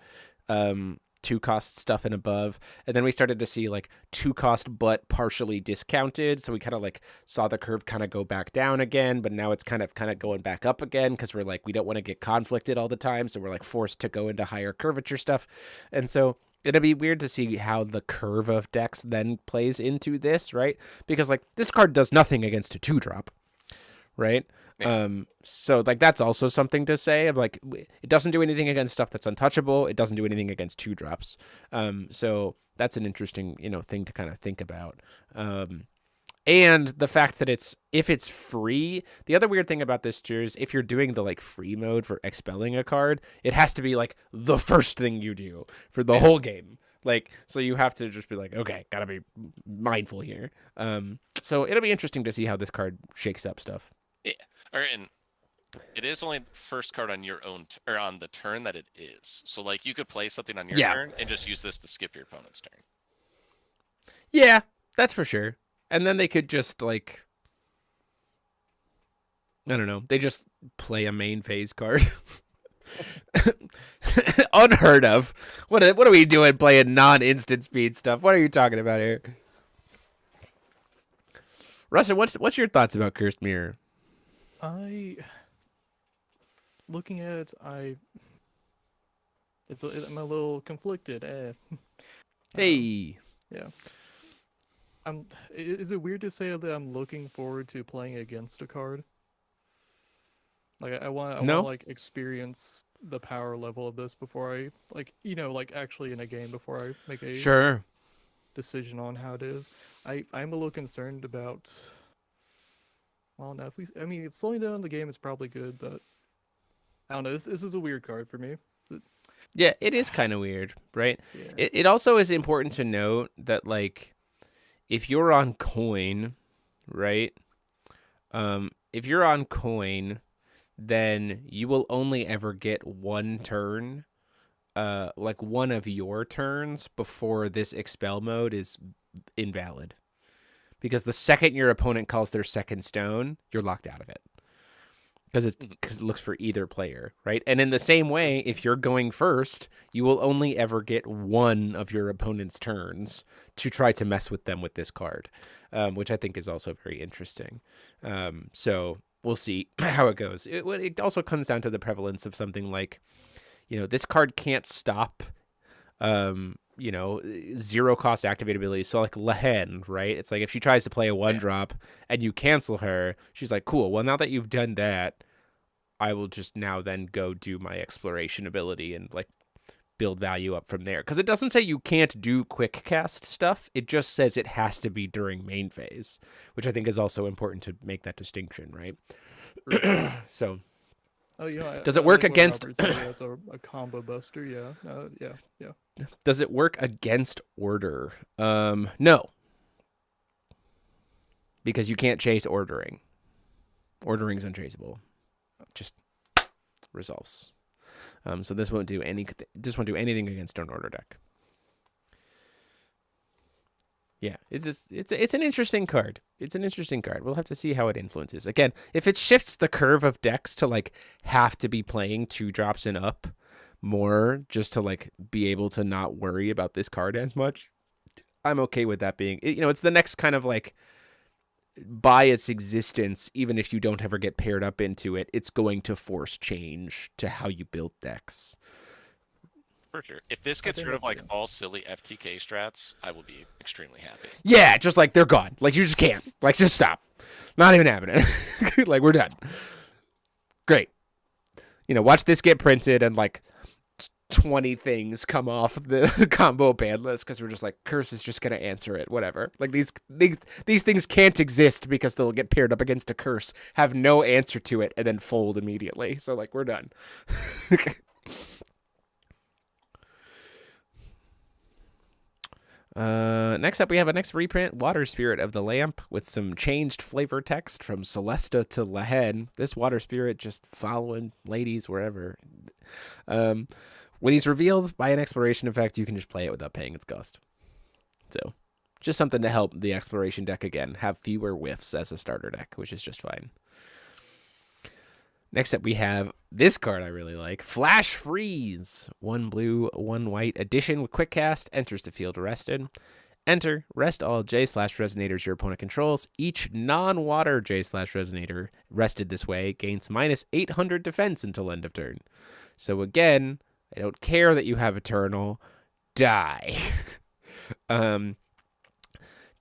2-cost stuff and above, and then we started to see, like, 2-cost but partially discounted, so we kind of, like, saw the curve kind of go back down again, but now it's kind of going back up again because we're like, we don't want to get conflicted all the time, so we're, like, forced to go into higher curvature stuff. And so it'd be weird to see how the curve of decks then plays into this, right? Because, like, this card does nothing against a 2-drop, right? Yeah. So like that's also something to say of like it doesn't do anything against stuff that's untouchable. It doesn't do anything against 2-drops. So that's an interesting, thing to kind of think about. And the fact that if it's free, the other weird thing about this too is if you're doing the like free mode for expelling a card, it has to be like the first thing you do for the whole game. Like, so you have to just be like, okay, gotta be mindful here. So it'll be interesting to see how this card shakes up stuff. Yeah. And it is only the first card on your own or on the turn that it is. So like you could play something on your turn and just use this to skip your opponent's turn. Yeah, that's for sure. And then they could just like, I don't know, they just play a main phase card. Unheard of. What are we doing playing non-instant speed stuff? What are you talking about here? Rustin, what's your thoughts about Cursed Mirror? Looking at it, I'm a little conflicted. Hey. Yeah. Is it weird to say that I'm looking forward to playing against a card? Like I want to like experience the power level of this before I actually in a game before I make a decision on how it is. I'm a little concerned about. Well, no, it's slowing down the game is probably good, but I don't know. This is a weird card for me. Yeah, it is kind of weird, right? Yeah. It also is important to note that like if you're on coin, right? If you're on coin, then you will only ever get one turn, like one of your turns before this expel mode is invalid. Because the second your opponent calls their second stone, you're locked out of it. Because it looks for either player, right? And in the same way, if you're going first, you will only ever get one of your opponent's turns to try to mess with them with this card, which I think is also very interesting. So we'll see how it goes. It also comes down to the prevalence of something like, this card can't stop, zero cost activate abilities. So like Lehen, right? It's like if she tries to play a 1-drop and you cancel her, she's like, cool. Well, now that you've done that, I will just now then go do my exploration ability and like build value up from there. Because it doesn't say you can't do quick cast stuff. It just says it has to be during main phase, which I think is also important to make that distinction, right? So. Oh, does it work against? That's a combo buster. Yeah. Yeah. Does it work against order? No. Because you can't chase ordering. Ordering's unchaseable. Just resolves. So this won't do anything against an order deck. Yeah, it's an interesting card. It's an interesting card. We'll have to see how it influences. Again, if it shifts the curve of decks to like have to be playing 2-drops and up more just to like be able to not worry about this card as much, I'm okay with that being. It's the next kind of like by its existence, even if you don't ever get paired up into it, it's going to force change to how you build decks. For sure. If this gets rid of like all silly FTK strats, I will be extremely happy. Yeah, just like they're gone. Like you just can't. Like just stop. Not even happening. Like we're done. Great. Watch this get printed and like 20 things come off the combo ban list because we're just like, Curse is just gonna answer it. Whatever. Like these things can't exist because they'll get paired up against a Curse, have no answer to it, and then fold immediately. So like we're done. Next up, we have a next reprint, Water Spirit of the Lamp, with some changed flavor text from Celesta to Lehen. This Water Spirit just following ladies wherever. When he's revealed by an exploration effect, you can just play it without paying its cost. So, just something to help the exploration deck again have fewer whiffs as a starter deck, which is just fine. Next up, we have this card I really like, Flash Freeze. 1 blue, 1 white addition with quick cast, enters the field rested. Enter, rest all J/resonators your opponent controls. Each non-water J/resonator rested this way gains minus 800 defense until end of turn. So again, I don't care that you have Eternal. Die.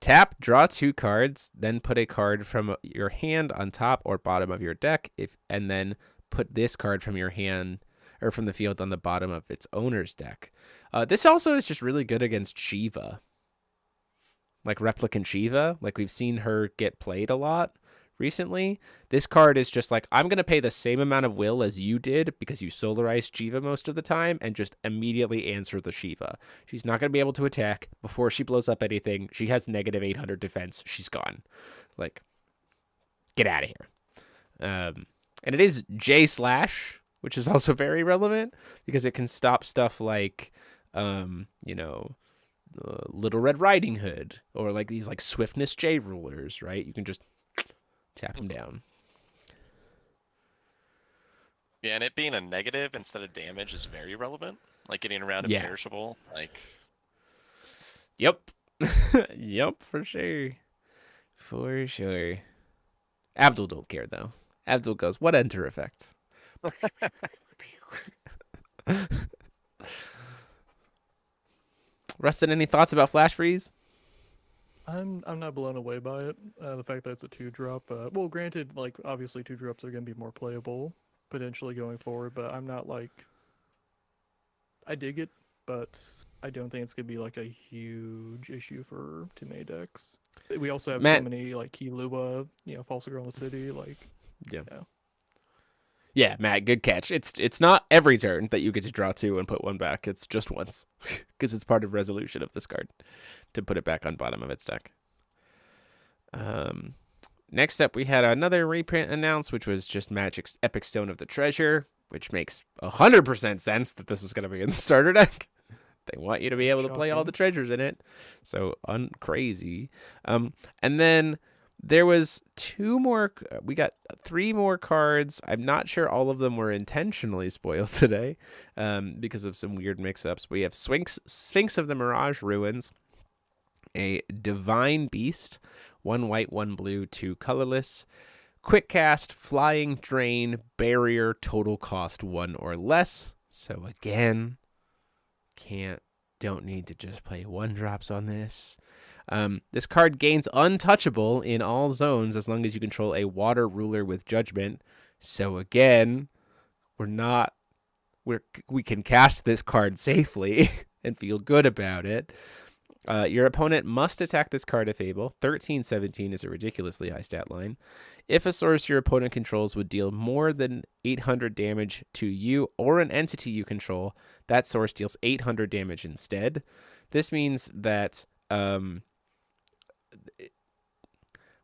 Tap, draw 2 cards, then put a card from your hand on top or bottom of your deck, and then put this card from your hand or from the field on the bottom of its owner's deck. This also is just really good against Shiva. Like Replicant Shiva. Like we've seen her get played a lot recently. This card is just like, I'm going to pay the same amount of will as you did because you solarized Shiva most of the time and just immediately answer the Shiva. She's not going to be able to attack before she blows up anything. She has negative 800 defense. She's gone. Like, get out of here. And it is J slash, which is also very relevant because it can stop stuff like, Little Red Riding Hood or like these like Swiftness J rulers, right? You can just tap them down. Yeah, and it being a negative instead of damage is very relevant. Like getting around Yeah. imperishable. Like, Yep. Yep, for sure. For sure. Abdul don't care though. Abdul goes, what enter effect? Rustin, any thoughts about Flash Freeze? I'm not blown away by it. The fact that it's a 2-drop. Well, granted, like obviously 2-drops are gonna be more playable potentially going forward, but I'm not like. I dig it, but I don't think it's gonna be like a huge issue for too many decks. We also have Matt- so many like Kilua, False Girl in the City, like. Yeah. Yeah. Yeah, Matt, good catch. It's not every turn that you get to draw 2 and put 1 back. It's just once because it's part of resolution of this card to put it back on bottom of its deck. Next up, we had another reprint announced, which was just Magic's Epic Stone of the Treasure, which makes 100% sense that this was going to be in the starter deck. They want you to be able to play all the treasures in it. So crazy. And then there was 2 more. We got 3 more cards. I'm not sure all of them were intentionally spoiled today because of some weird mix-ups. We have Sphinx of the Mirage Ruins, a Divine Beast, 1 white, 1 blue, 2 colorless, quick cast, flying, drain, barrier, total cost 1 or less. So again, don't need to just play 1-drops on this. This card gains untouchable in all zones as long as you control a water ruler with judgment. So again, we can cast this card safely and feel good about it. Your opponent must attack this card if able. 13-17 is a ridiculously high stat line. If a source your opponent controls would deal more than 800 damage to you or an entity you control, that source deals 800 damage instead. This means that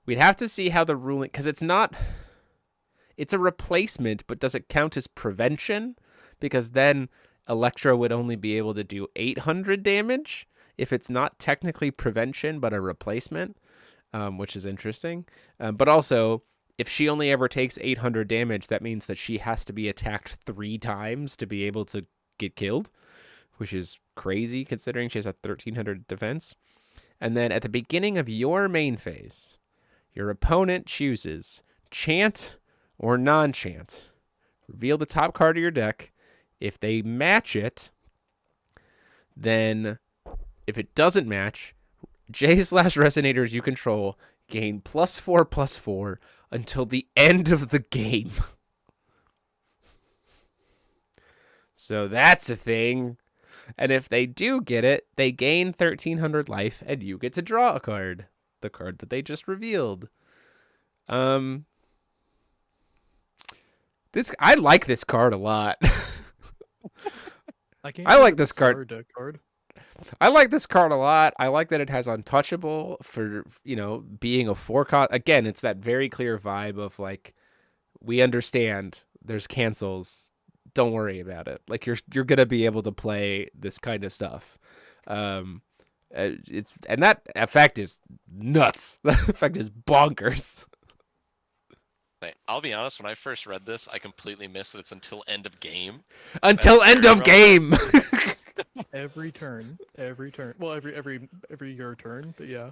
we'd have to see how the ruling, because it's a replacement, but does it count as prevention? Because then Electro would only be able to do 800 damage if it's not technically prevention, but a replacement, which is interesting. But also, if she only ever takes 800 damage, that means that she has to be attacked 3 times to be able to get killed, which is crazy considering she has a 1300 defense. And then at the beginning of your main phase, your opponent chooses chant or non-chant. Reveal the top card of your deck. If they match it, then if it doesn't match, J/Resonators you control gain +4/+4 until the end of the game. So that's a thing. And if they do get it, they gain 1300 life and you get to draw a card. The card that they just revealed. I like this card a lot. I like this card. I like this card a lot. I like that it has untouchable for, being a 4-cost. Again, it's that very clear vibe of like, we understand there's cancels. Don't worry about it. Like you're gonna be able to play this kind of stuff. And that effect is nuts. That effect is bonkers. I'll be honest, when I first read this, I completely missed that it's until end of game. Until end of game. Every turn. Well, every your turn, but yeah.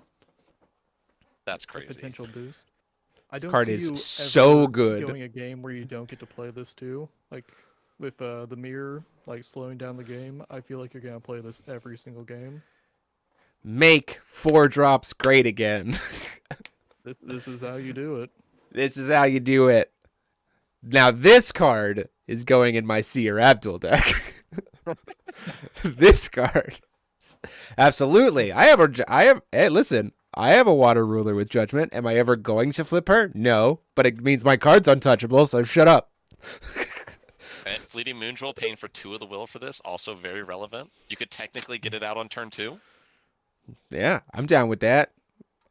That's A crazy. potential boost. This I don't card see is you so ever good. Going a game where you don't get to play this too, like with the mirror, like slowing down the game. I feel like you're gonna play this every single game. Make 4-drops great again. This is how you do it. This is how you do it. Now this card is going in my Seer Abdul deck. This card. Absolutely. Hey, listen. I have a water ruler with judgment. Am I ever going to flip her? No, but it means my card's untouchable, so shut up. And Fleeting Moonjewel paying for 2 of the will for this, also very relevant. You could technically get it out on turn 2. Yeah, I'm down with that.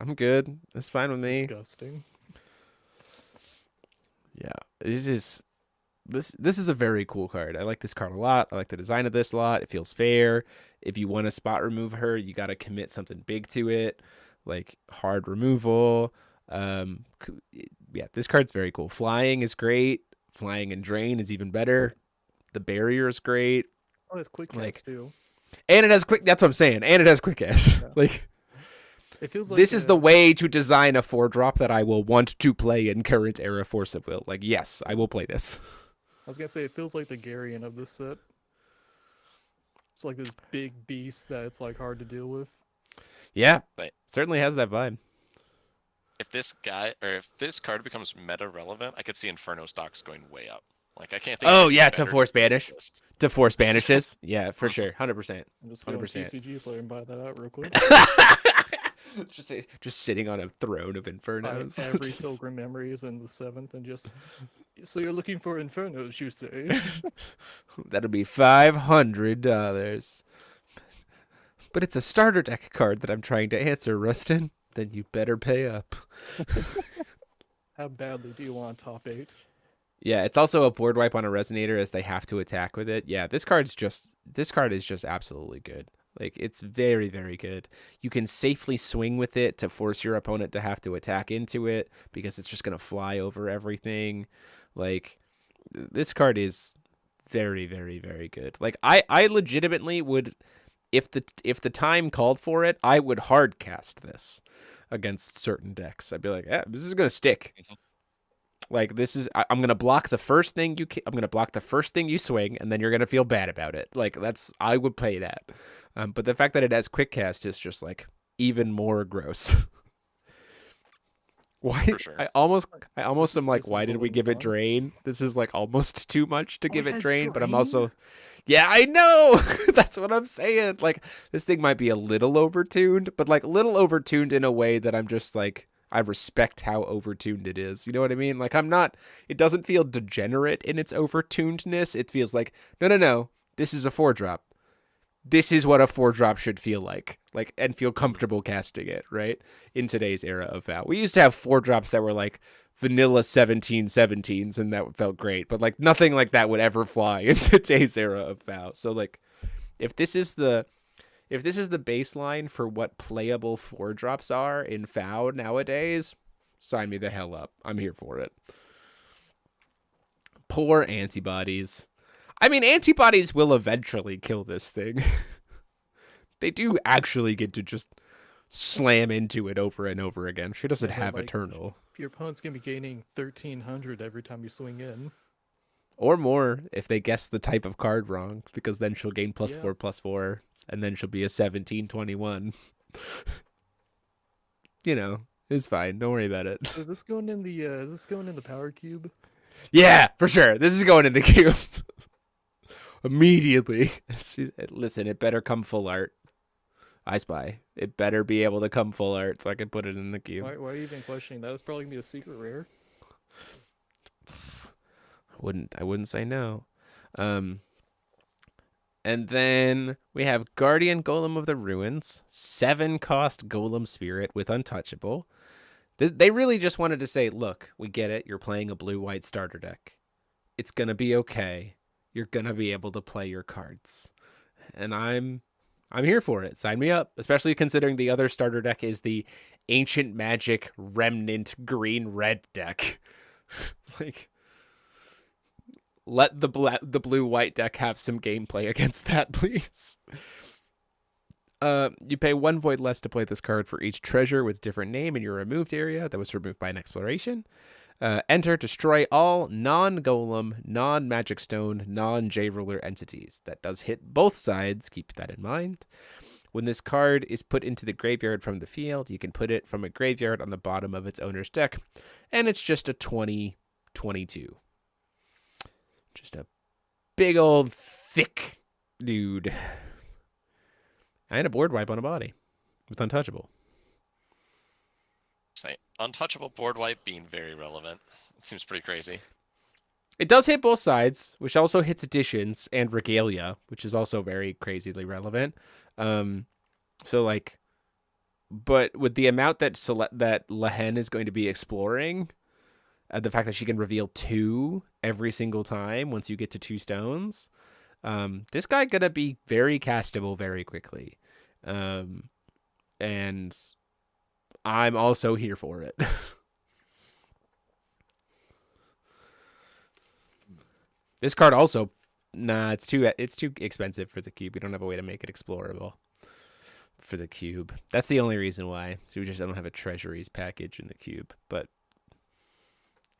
I'm good. That's fine with me. Disgusting. Yeah, this is a very cool card. I like this card a lot. I like the design of this a lot. It feels fair. If you want to spot remove her, you got to commit something big to it, like hard removal. Yeah, this card's very cool. Flying is great. Flying and drain is even better. The barrier is great. Oh, it's quick cast too. And it has quick. That's what I'm saying. And it has quick cast. Yeah. Like. It feels like This is the way to design a 4-drop that I will want to play in current era Force of Will. Like, yes, I will play this. I was gonna say it feels like the Garion of this set. It's like this big beast that it's like hard to deal with. Yeah, Right. certainly has that vibe. If this card becomes meta relevant, I could see Inferno stocks going way up. Like I can't think. Oh of yeah, anything to better force than banish. this. To force banishes. Yeah, for sure. 100%. I'm just going 100%. TCG player and buy that out real quick. just sitting on a throne of Buy infernos. every Pilgrim Memory is in the 7th and just. So you're looking for Infernos, you say? That'll be $500. But it's a starter deck card that I'm trying to answer, Rustin. Then you better pay up. How badly do you want top 8? Yeah, it's also a board wipe on a resonator as they have to attack with it. Yeah, this card is just absolutely good. Like, it's very, very good. You can safely swing with it to force your opponent to have to attack into it because it's just going to fly over everything. Like, this card is very, very, very good. Like, I legitimately would, if the time called for it, I would hard cast this against certain decks. I'd be like, yeah, this is going to stick. Like, this is, I'm gonna block the first thing you swing, and then you're gonna feel bad about it. Like, I would play that. But the fact that it has quick cast is just like even more gross. Why? For sure. I almost am like, this is why did we balloon give it fun. drain? This is like almost too much to give it it has drain. But I'm drain? also, yeah, I know. That's what I'm saying. Like, this thing might be a little overtuned, but like little overtuned in a way that I'm just like, I respect how overtuned it is. You know what I mean? Like, it doesn't feel degenerate in its overtunedness. It feels like, no, this is a 4-drop. This is what a 4-drop should feel like, and feel comfortable casting it, right? In today's era of VOW. We used to have 4-drops that were like vanilla 17/17s, and that felt great, but like nothing like that would ever fly in today's era of VOW. So like, if this is the baseline for what playable 4-drops are in FOW nowadays, sign me the hell up. I'm here for it. Poor antibodies. I mean, antibodies will eventually kill this thing. They do actually get to just slam into it over and over again. She doesn't Yeah, but, have like, Eternal. Your opponent's gonna be gaining 1,300 every time you swing in. Or more if they guess the type of card wrong, because then she'll gain Yeah. +4/+4, and then she'll be a 17/21. You know, it's fine. Don't worry about it. So is this going in the power cube? Yeah, for sure. This is going in the cube. Immediately. Listen, it better come full art. I Spy. It better be able to come full art so I can put it in the cube. Why are you even questioning that? It's probably gonna be a secret rare. I wouldn't say no. And then we have Guardian Golem of the Ruins, 7-cost Golem Spirit with Untouchable. They really just wanted to say, look, we get it. You're playing a blue-white starter deck. It's going to be okay. You're going to be able to play your cards. And I'm here for it. Sign me up, especially considering the other starter deck is the Ancient Magic Remnant green-red deck. Like, let the blue-white deck have some gameplay against that, please. You pay 1 void less to play this card for each treasure with different name in your removed area that was removed by an exploration. Enter, destroy all non-golem, non-magic stone, non-J-ruler entities. That does hit both sides. Keep that in mind. When this card is put into the graveyard from the field, you can put it from a graveyard on the bottom of its owner's deck, and it's just a 20/22. Just a big old thick dude. And a board wipe on a body with Untouchable. Say, untouchable board wipe being very relevant. It seems pretty crazy. It does hit both sides, which also hits additions and regalia, which is also very crazily relevant. So like, but with the amount that Lehen is going to be exploring, the fact that she can reveal 2 every single time once you get to 2 stones, this guy gonna be very castable very quickly, and I'm also here for it. This card also, it's too expensive for the cube. We don't have a way to make it explorable for the cube. That's the only reason why. So we just don't have a treasuries package in the cube, but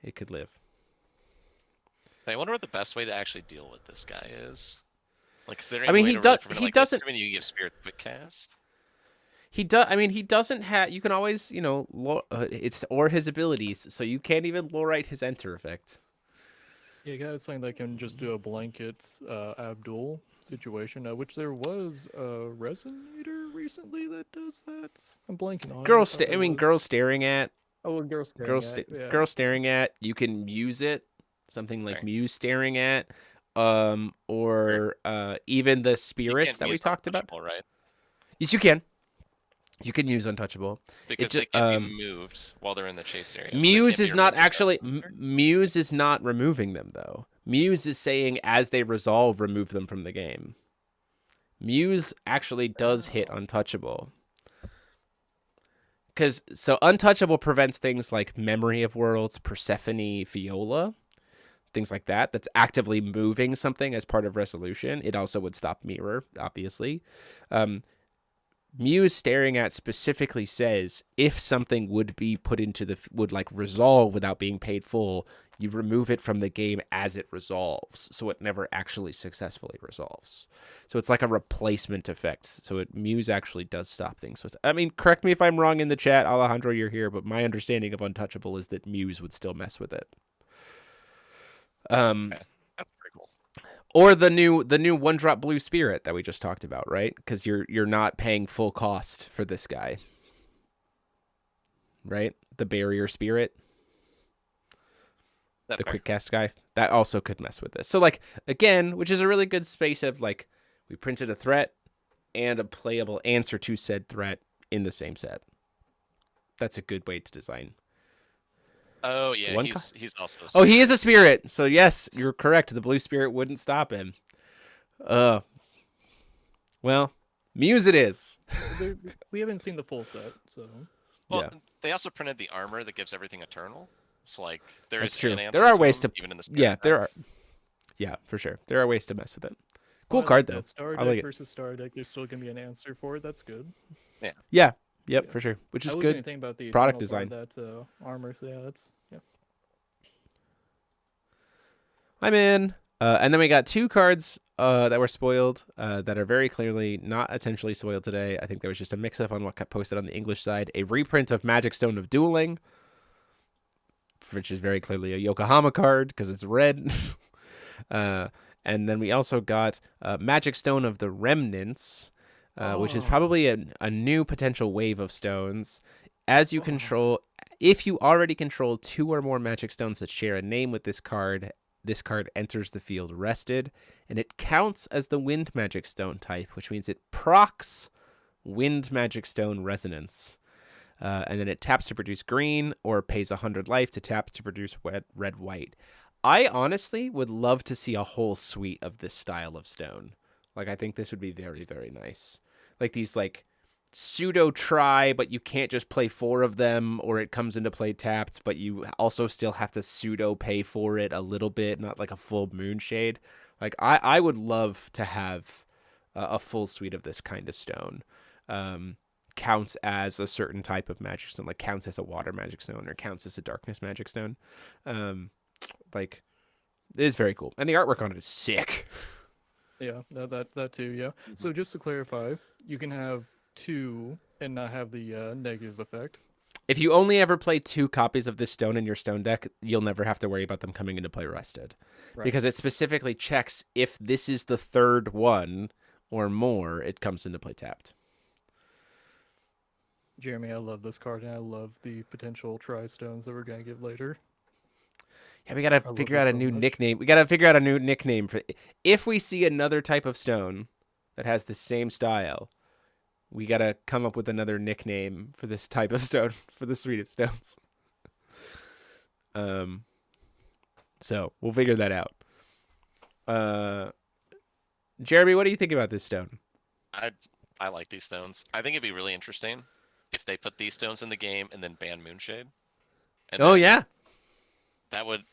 it could live. I wonder what the best way to actually deal with this guy is. Like, is there any I mean, way he to does. really prevent, He like, doesn't. when you get Spirit Quick Cast? He does. I mean, he doesn't have. You can always, it's or his abilities. So you can't even lorite his enter effect. Yeah, guys saying they can just do a blanket Abdul situation, which there was a Resonator recently that does that. I'm blanking on it. Girls staring at. Oh, a girl staring at. Girl staring at. You can muse it. Something like Right. Muse staring at. Or even the spirits that we talked about. Right? Yes, you can. You can use Untouchable. Because they can be moved while they're in the chase area. Muse is not actually. Muse is not removing them, though. Muse is saying as they resolve, remove them from the game. Muse actually does hit Untouchable. So Untouchable prevents things like Memory of Worlds, Persephone, Viola, things like that. That's actively moving something as part of resolution. It also would stop Mirror, obviously. Muse staring at specifically says if something would be put into would resolve without being paid full, you remove it from the game as it resolves, so it never actually successfully resolves. So it's like a replacement effect. So Muse actually does stop things. I mean, correct me if I'm wrong in the chat, Alejandro, you're here, but my understanding of Untouchable is that Muse would still mess with it. Okay. That's pretty cool. Or the new 1-drop blue spirit that we just talked about, right? Because you're not paying full cost for this guy, right? The barrier spirit, the quick cast guy, that also could mess with this. So again, which is a really good space of we printed a threat and a playable answer to said threat in the same set. That's a good way to design. Oh yeah, he's also. Oh, he is a spirit. So yes, you're correct. The blue spirit wouldn't stop him. Well, Muse it is. We haven't seen the full set, so. Well, yeah. They also printed the armor that gives everything eternal. So there That's is true. an answer There are to ways them, to. even in the Yeah, there are. Yeah, for sure. There are ways to mess with it. Cool card though. Star I like deck it. versus Star deck, there's still gonna be an answer for it. That's good. Yeah. Yep. Yeah. For sure. Which is I wasn't good. even thinking about the product eternal design. part, that armor. So yeah, that's I'm in. And then we got 2 cards that were spoiled that are very clearly not intentionally spoiled today. I think there was just a mix-up on what got posted on the English side. A reprint of Magic Stone of Dueling, which is very clearly a Yokohama card because it's red. And then we also got Magic Stone of the Remnants, which is probably a new potential wave of stones. As you control, if you already control 2 or more Magic Stones that share a name with this card enters the field rested, and it counts as the Wind Magic Stone type, which means it procs Wind Magic Stone Resonance. And then it taps to produce green, or pays 100 life to tap to produce red-white. I honestly would love to see a whole suite of this style of stone. I think this would be very, very nice. These pseudo try, but you can't just play 4 of them, or it comes into play tapped, but you also still have to pseudo pay for it a little bit, not like a full Moonshade. I would love to have a full suite of this kind of stone. Counts as a certain type of magic stone, counts as a water magic stone, or counts as a darkness magic stone. It is very cool, and the artwork on it is sick. Yeah, that too. Yeah. So just to clarify, you can have 2 and not have the negative effect. If you only ever play 2 copies of this stone in your stone deck, you'll never have to worry about them coming into play rested. Right. Because it specifically checks if this is the 3rd one or more, it comes into play tapped. Jeremy, I love this card, and I love the potential tri-stones that we're gonna get later. Yeah, we gotta love figure this out a so new much. nickname. We gotta figure out a new nickname for. If we see another type of stone that has the same style, we gotta come up with another nickname for this type of stone, for the suite of stones. So we'll figure that out. Jeremy, what do you think about this stone? I like these stones. I think it'd be really interesting if they put these stones in the game and then ban Moonshade. And Oh then yeah, that would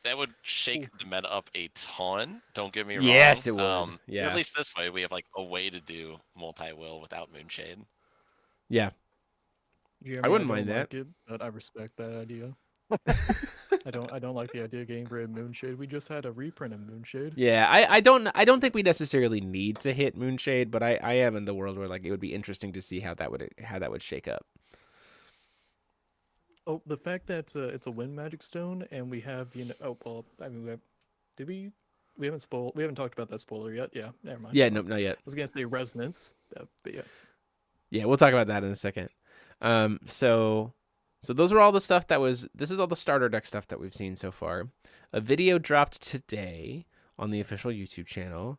shake the meta up a ton. Don't get me wrong. Yes, it would. Yeah. At least this way we have like a way to do multi-will without Moonshade. yeah. Jeremy, wouldn't don't mind that. like it, but I respect that idea. I don't like the idea of getting rid of Moonshade. We just had a reprint of Moonshade. Yeah, I don't think we necessarily need to hit Moonshade, but I am in the world where like it would be interesting to see how that would shake up. Oh, the fact that it's a wind magic stone, and we have oh well, I mean, we haven't talked about that spoiler yet. Yeah, never mind. Yeah, nope, not yet. I was gonna say resonance, but yeah. Yeah, we'll talk about that in a second. So those are all the stuff this is all the starter deck stuff that we've seen so far. A video dropped today on the official YouTube channel.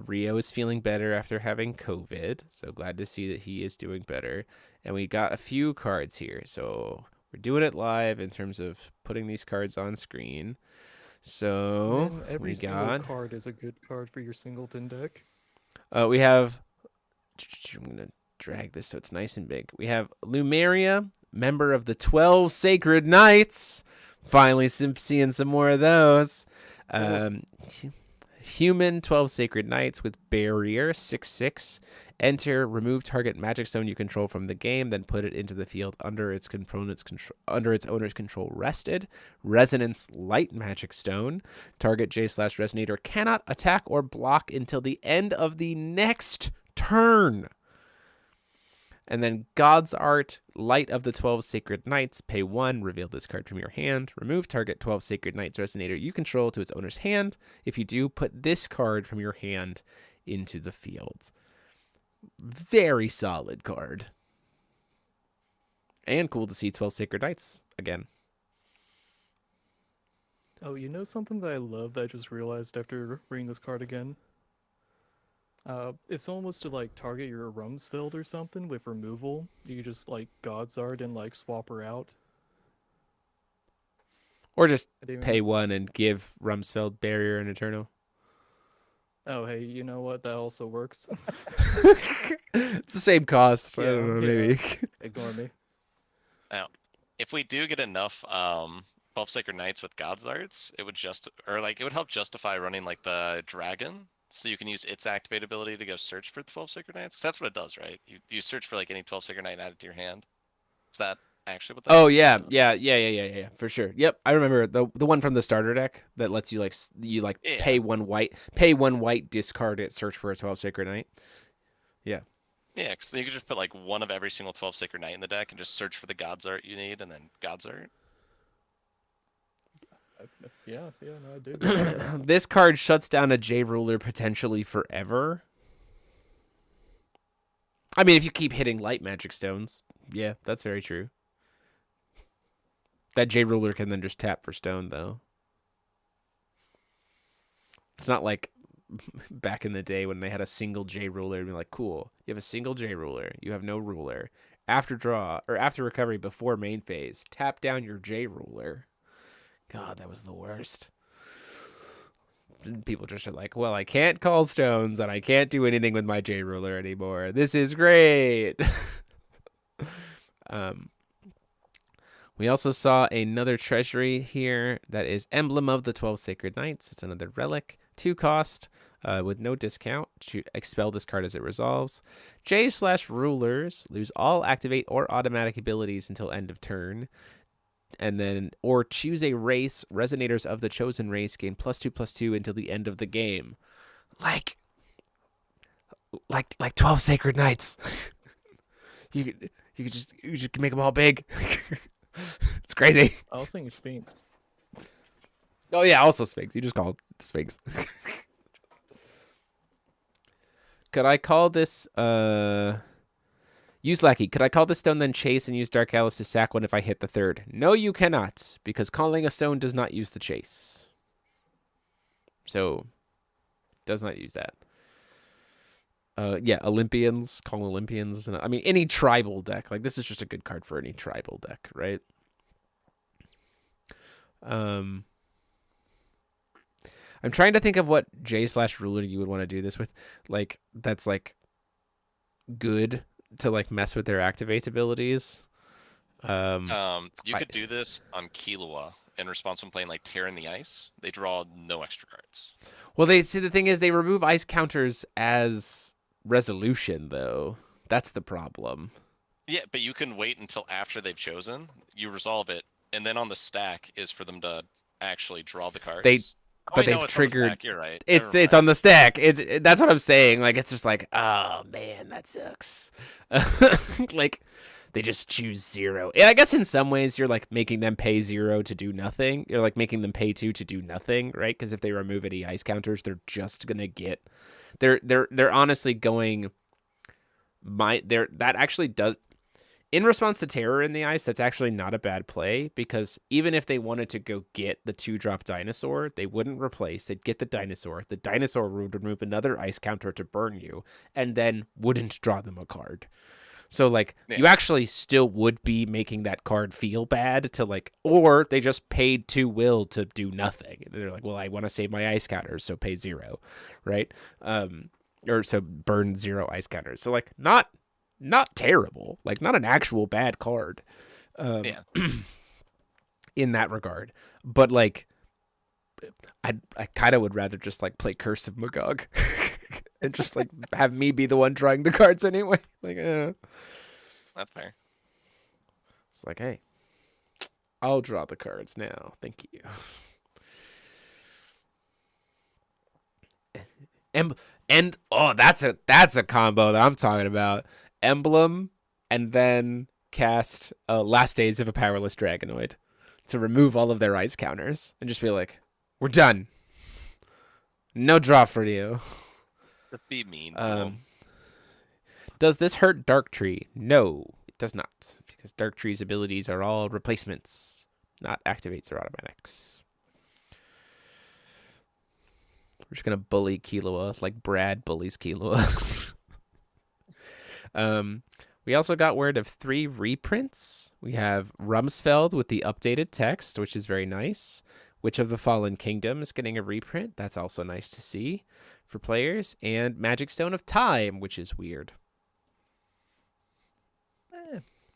Rio is feeling better after having COVID, so glad to see that he is doing better. And we got a few cards here, so we're doing it live in terms of putting these cards on screen. So Man, every we single got card is a good card for your singleton deck. we have. I'm gonna drag this so it's nice and big. We have Lumeria, member of the 12 Sacred Knights. Finally seeing some more of those. Human 12 Sacred Knights with Barrier 6/6. Enter, remove target magic stone you control from the game, then put it into the field under its owner's control rested. Resonance light magic stone. Target J/Resonator cannot attack or block until the end of the next turn. And then God's Art, Light of the 12 Sacred Knights, pay 1, reveal this card from your hand, remove target 12 Sacred Knights Resonator you control to its owner's hand. If you do, put this card from your hand into the field. Very solid card. And cool to see 12 Sacred Knights again. Oh, you know something that I love that I just realized after reading this card again? If someone was to like target your Rumsfeld or something with removal, you could just like God's Art and like swap her out. Or just I didn't pay even- 1 and give Rumsfeld Barrier and Eternal. Oh, hey, you know what? That also works. It's the same cost. I Yeah, don't know, yeah. maybe. Ignore me. Now, if we do get enough 12 Sacred Knights with God's Arts, it would it would help justify running like the dragon. So you can use its activate ability to go search for 12 Sacred Knights, because that's what it does, right? You search for like any 12 Sacred Knight added to your hand. Is that actually what that Oh does? yeah, for sure. Yep, I remember the one from the starter deck that lets you Yeah. pay one white, discard it, search for a 12 Sacred Knight. Yeah, because you could just put like one of every single 12 Sacred Knight in the deck and just search for the God's Art you need, and then God's Art. Yeah, no, I do. This card shuts down a J Ruler potentially forever. I mean, if you keep hitting light magic stones, yeah, that's very true. That J Ruler can then just tap for stone, though. It's not like back in the day when they had a single J Ruler and be like, cool, you have a single J Ruler, you have no ruler. After draw, or after recovery before main phase, tap down your J Ruler. God, that was the worst. People just are like, well, I can't call stones and I can't do anything with my J Ruler anymore. This is great. We also saw another treasury here that is Emblem of the 12 Sacred Knights. It's another relic, 2 cost, with no discount to expel this card as it resolves. J/rulers lose all activate or automatic abilities until end of turn. And then, or choose a race, resonators of the chosen race gain +2/+2 until the end of the game. Like, like 12 sacred knights. you could just make them all big. It's crazy. I was thinking Sphinx. Oh yeah, also Sphinx. You just call it Sphinx. Could I call this use Lackey? Could I call this stone then chase and use Dark Alice to sack one if I hit the third? No, you cannot, because calling a stone does not use the chase. So does not use that. Yeah, Olympians, call Olympians. I mean, any tribal deck. Like, this is just a good card for any tribal deck, right? I'm trying to think of what J/ruler you would want to do this with. Like, that's, like, good to, like, mess with their activate abilities. You could do this on Killua in response when playing, like, Tear in the Ice. They draw no extra cards. Well, they see the thing is they remove ice counters as resolution, though. That's the problem. Yeah, but you can wait until after they've chosen. You resolve it, and then on the stack is for them to actually draw the cards. But they've it's triggered. On the stack. You're right. It's on the stack. That's what I'm saying. Like, it's just like, oh man, that sucks. Like, they just choose 0. And I guess in some ways you're like making them pay 0 to do nothing. You're like making them pay 2 to do nothing, right? Because if they remove any ice counters, they're just gonna get. They're honestly going. That actually does. In response to Terror in the Ice, that's actually not a bad play, because even if they wanted to go get the 2-drop dinosaur, they wouldn't replace. They'd get the dinosaur. The dinosaur would remove another ice counter to burn you, and then wouldn't draw them a card. So, like, you actually still would be making that card feel bad to, like, or they just paid 2 will to do nothing. They're like, well, I want to save my ice counters, so pay 0, right? Or so burn 0 ice counters. So, like, not terrible, like not an actual bad card in that regard, but like I kind of would rather just like play Curse of Magog and just like have me be the one drawing the cards anyway. Like, that's fair. It's like, hey, I'll draw the cards now, thank you. And oh, that's a combo that I'm talking about. Emblem, and then cast Last Days of a Powerless Dragonoid to remove all of their ice counters and just be like, we're done. No draw for you. Just be mean. Does this hurt Dark Tree? No, it does not, because Dark Tree's abilities are all replacements, not activates or automatics. We're just gonna bully Killua like Brad bullies Killua. We also got word of 3 reprints. We have Rumsfeld with the updated text, which is very nice. Witch of the Fallen Kingdom is getting a reprint. That's also nice to see for players. And Magic Stone of Time, which is weird.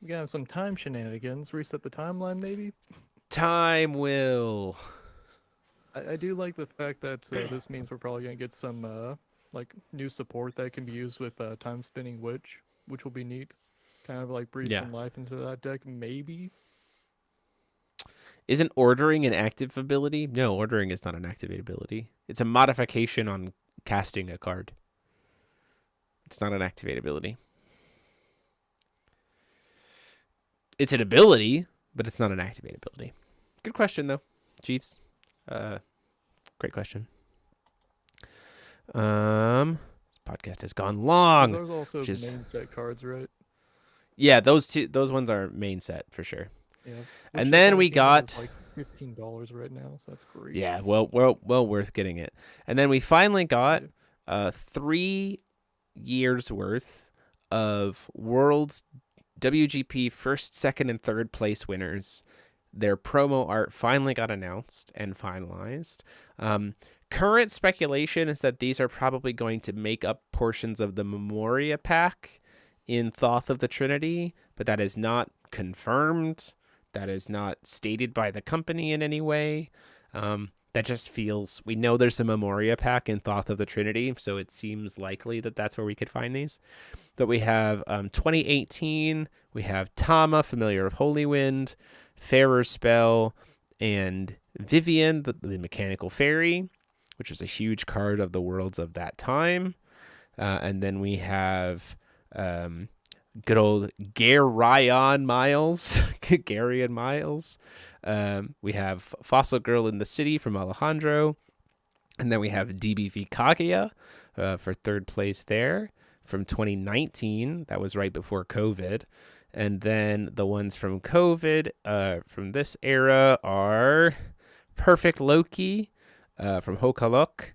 We gotta have some time shenanigans. Reset the timeline, maybe? Time will. I do like the fact that this means we're probably gonna get some like new support that can be used with Time Spinning Witch, which will be neat. Kind of like breathe some life into that deck, maybe. Isn't Ordering an active ability? No, Ordering is not an activate ability. It's a modification on casting a card. It's not an activate ability. It's an ability, but it's not an activate ability. Good question, though, Chiefs. Great question. This podcast has gone long. There's also main set cards, right? Yeah, those ones are main set for sure. Yeah. And then we got like $15 right now, so that's great. Yeah, well worth getting it. And then we finally got 3 years worth of World's WGP first, second, and third place winners. Their promo art finally got announced and finalized. Current speculation is that these are probably going to make up portions of the Memoria pack in Thoth of the Trinity, but that is not confirmed. That is not stated by the company in any way. That just feels... We know there's a Memoria pack in Thoth of the Trinity, so it seems likely that that's where we could find these. But we have 2018, we have Tama, Familiar of Holy Wind, Fairer Spell, and Vivian, the Mechanical Fairy, which was a huge card of the worlds of that time. And then we have good old Garyon Miles. Garyon Miles. We have Fossil Girl in the City from Alejandro. And then we have DBV Kaguya for third place there from 2019. That was right before COVID. And then the ones from COVID from this era are Perfect Loki from Hokalok.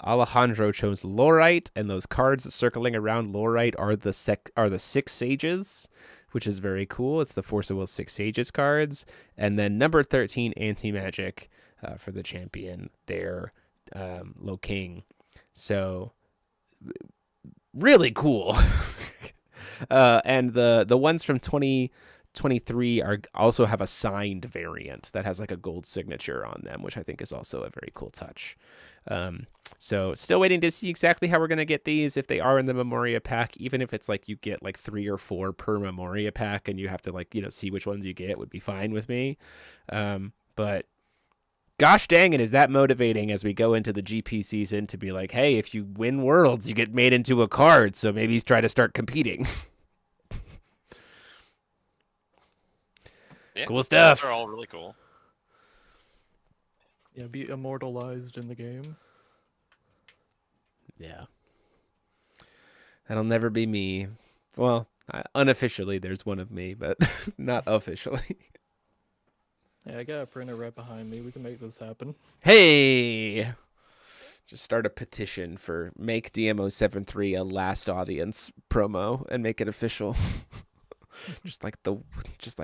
Alejandro chose Lorite, and those cards circling around Lorite are the Six Sages, which is very cool. It's the Force of Will Six Sages cards. And then number 13, Anti-Magic for the champion there, Lo King. So really cool. And the ones from 2023 also have a signed variant that has like a gold signature on them, which I think is also a very cool touch. So still waiting to see exactly how we're going to get these, if they are in the Memoria pack. Even if it's like you get like 3 or 4 per Memoria pack and you have to like, see which ones you get, would be fine with me. But gosh dang it, is that motivating as we go into the GP season to be like, hey, if you win Worlds, you get made into a card, so maybe try to start competing. Yeah, cool stuff. Those are all really cool. Yeah, be immortalized in the game. Yeah. That'll never be me. Well, unofficially, there's one of me, but not officially. Yeah, I got a printer right behind me. We can make this happen. Hey! Just start a petition for make DMO73 a last audience promo and make it official. just like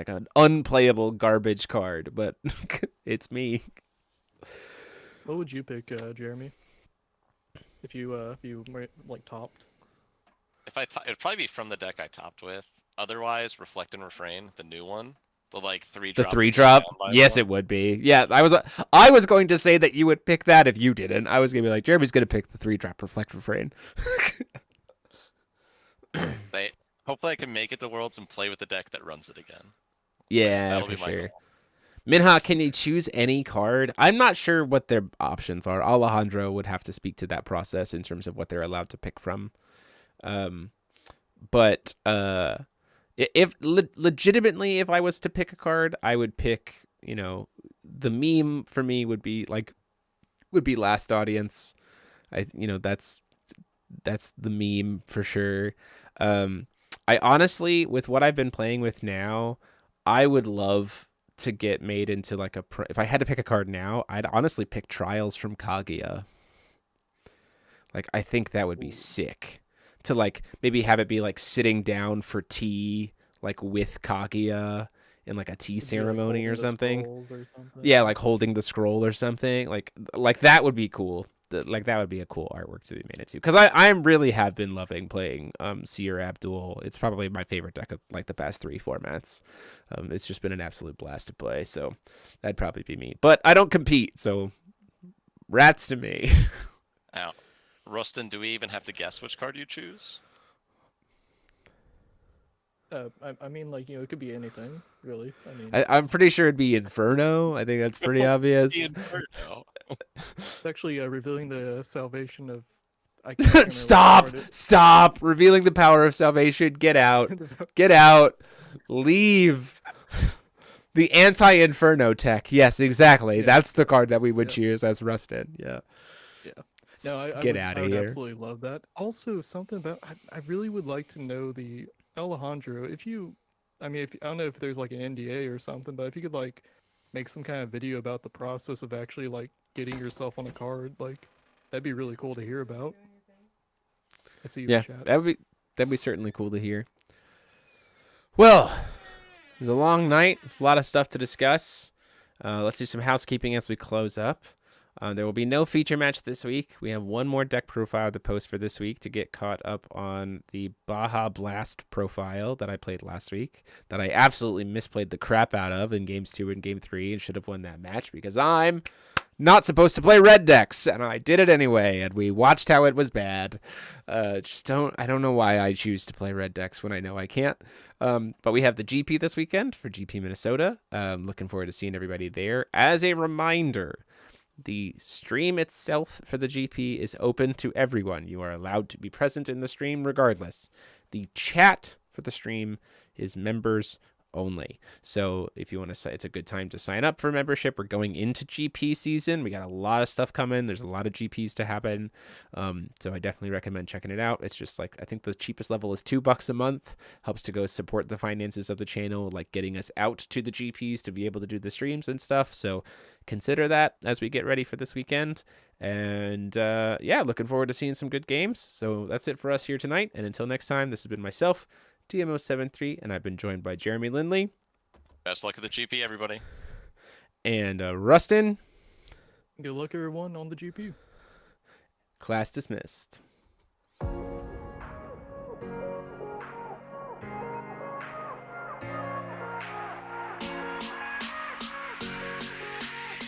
an unplayable garbage card, but it's me. What would you pick, Jeremy? If you were, like, topped? It'd probably be from the deck I topped with. Otherwise, Reflect and Refrain, the new one. The like 3-drop. The 3-drop? Yes, it would be. Yeah, I was going to say that you would pick that if you didn't. I was going to be like, Jeremy's going to pick the 3-drop Reflect Refrain. Hopefully I can make it to Worlds and play with the deck that runs it again. Yeah, That'll for be my sure. goal. Minha, can you choose any card? I'm not sure what their options are. Alejandro would have to speak to that process in terms of what they're allowed to pick from. But if legitimately, if I was to pick a card, I would pick, the meme for me would be Last Audience. That's the meme for sure. I honestly, with what I've been playing with now, I would love to get made into like if I had to pick a card now, I'd honestly pick Trials from Kaguya. Like, I think that would be sick to like maybe have it be like sitting down for tea, like with Kaguya in like a tea ceremony or something. Yeah, like holding the scroll or something. Like that would be cool. Like that would be a cool artwork to be made into, because I really have been loving playing Seer Abdul. It's probably my favorite deck of like the past 3 formats. It's just been an absolute blast to play, so that'd probably be me. But I don't compete, so rats to me. Now, Rustin, do we even have to guess which card you choose? I mean, like, it could be anything, really. I mean, I'm pretty sure it'd be Inferno. I think that's pretty obvious. Inferno. It's actually revealing the salvation of. Stop! Revealing the power of salvation. Get out! Get out! Leave! The anti-Inferno tech. Yes, exactly. Yeah. That's the card that we would choose as Rustin. Yeah. Yeah. No, Get out of here. I would absolutely love that. Also, something about I really would like to know the Alejandro. I don't know if there's like an NDA or something, but if you could like make some kind of video about the process of actually like getting yourself on a card, like that'd be really cool to hear about. I see you in chat. That'd be certainly cool to hear. Well, it was a long night. There's a lot of stuff to discuss. Let's do some housekeeping as we close up. There will be no feature match this week. We have one more deck profile to post for this week to get caught up on the Baja Blast profile that I played last week, that I absolutely misplayed the crap out of in Games 2 and Game 3 and should have won that match because I'm not supposed to play red decks, and I did it anyway, and we watched how it was bad. I don't know why I choose to play red decks when I know I can't. But we have the GP this weekend for GP Minnesota. Looking forward to seeing everybody there. As a reminder, The stream itself for the GP is open to everyone. You are allowed to be present in the stream regardless. The chat for the stream is members only. So if you want to say, it's a good time to sign up for membership. We're going into GP season. We got a lot of stuff coming. There's a lot of GPs to happen. So I definitely recommend checking it out. It's just like, I think the cheapest level is $2 a month. Helps to go support the finances of the channel, like getting us out to the GPs to be able to do the streams and stuff. So consider that as we get ready for this weekend. And yeah, looking forward to seeing some good games. So that's it for us here tonight. And until next time, this has been myself, DMO73, and I've been joined by Jeremy Lindley. Best luck at the GP, everybody. And Rustin. Good luck, everyone, on the GP. Class dismissed.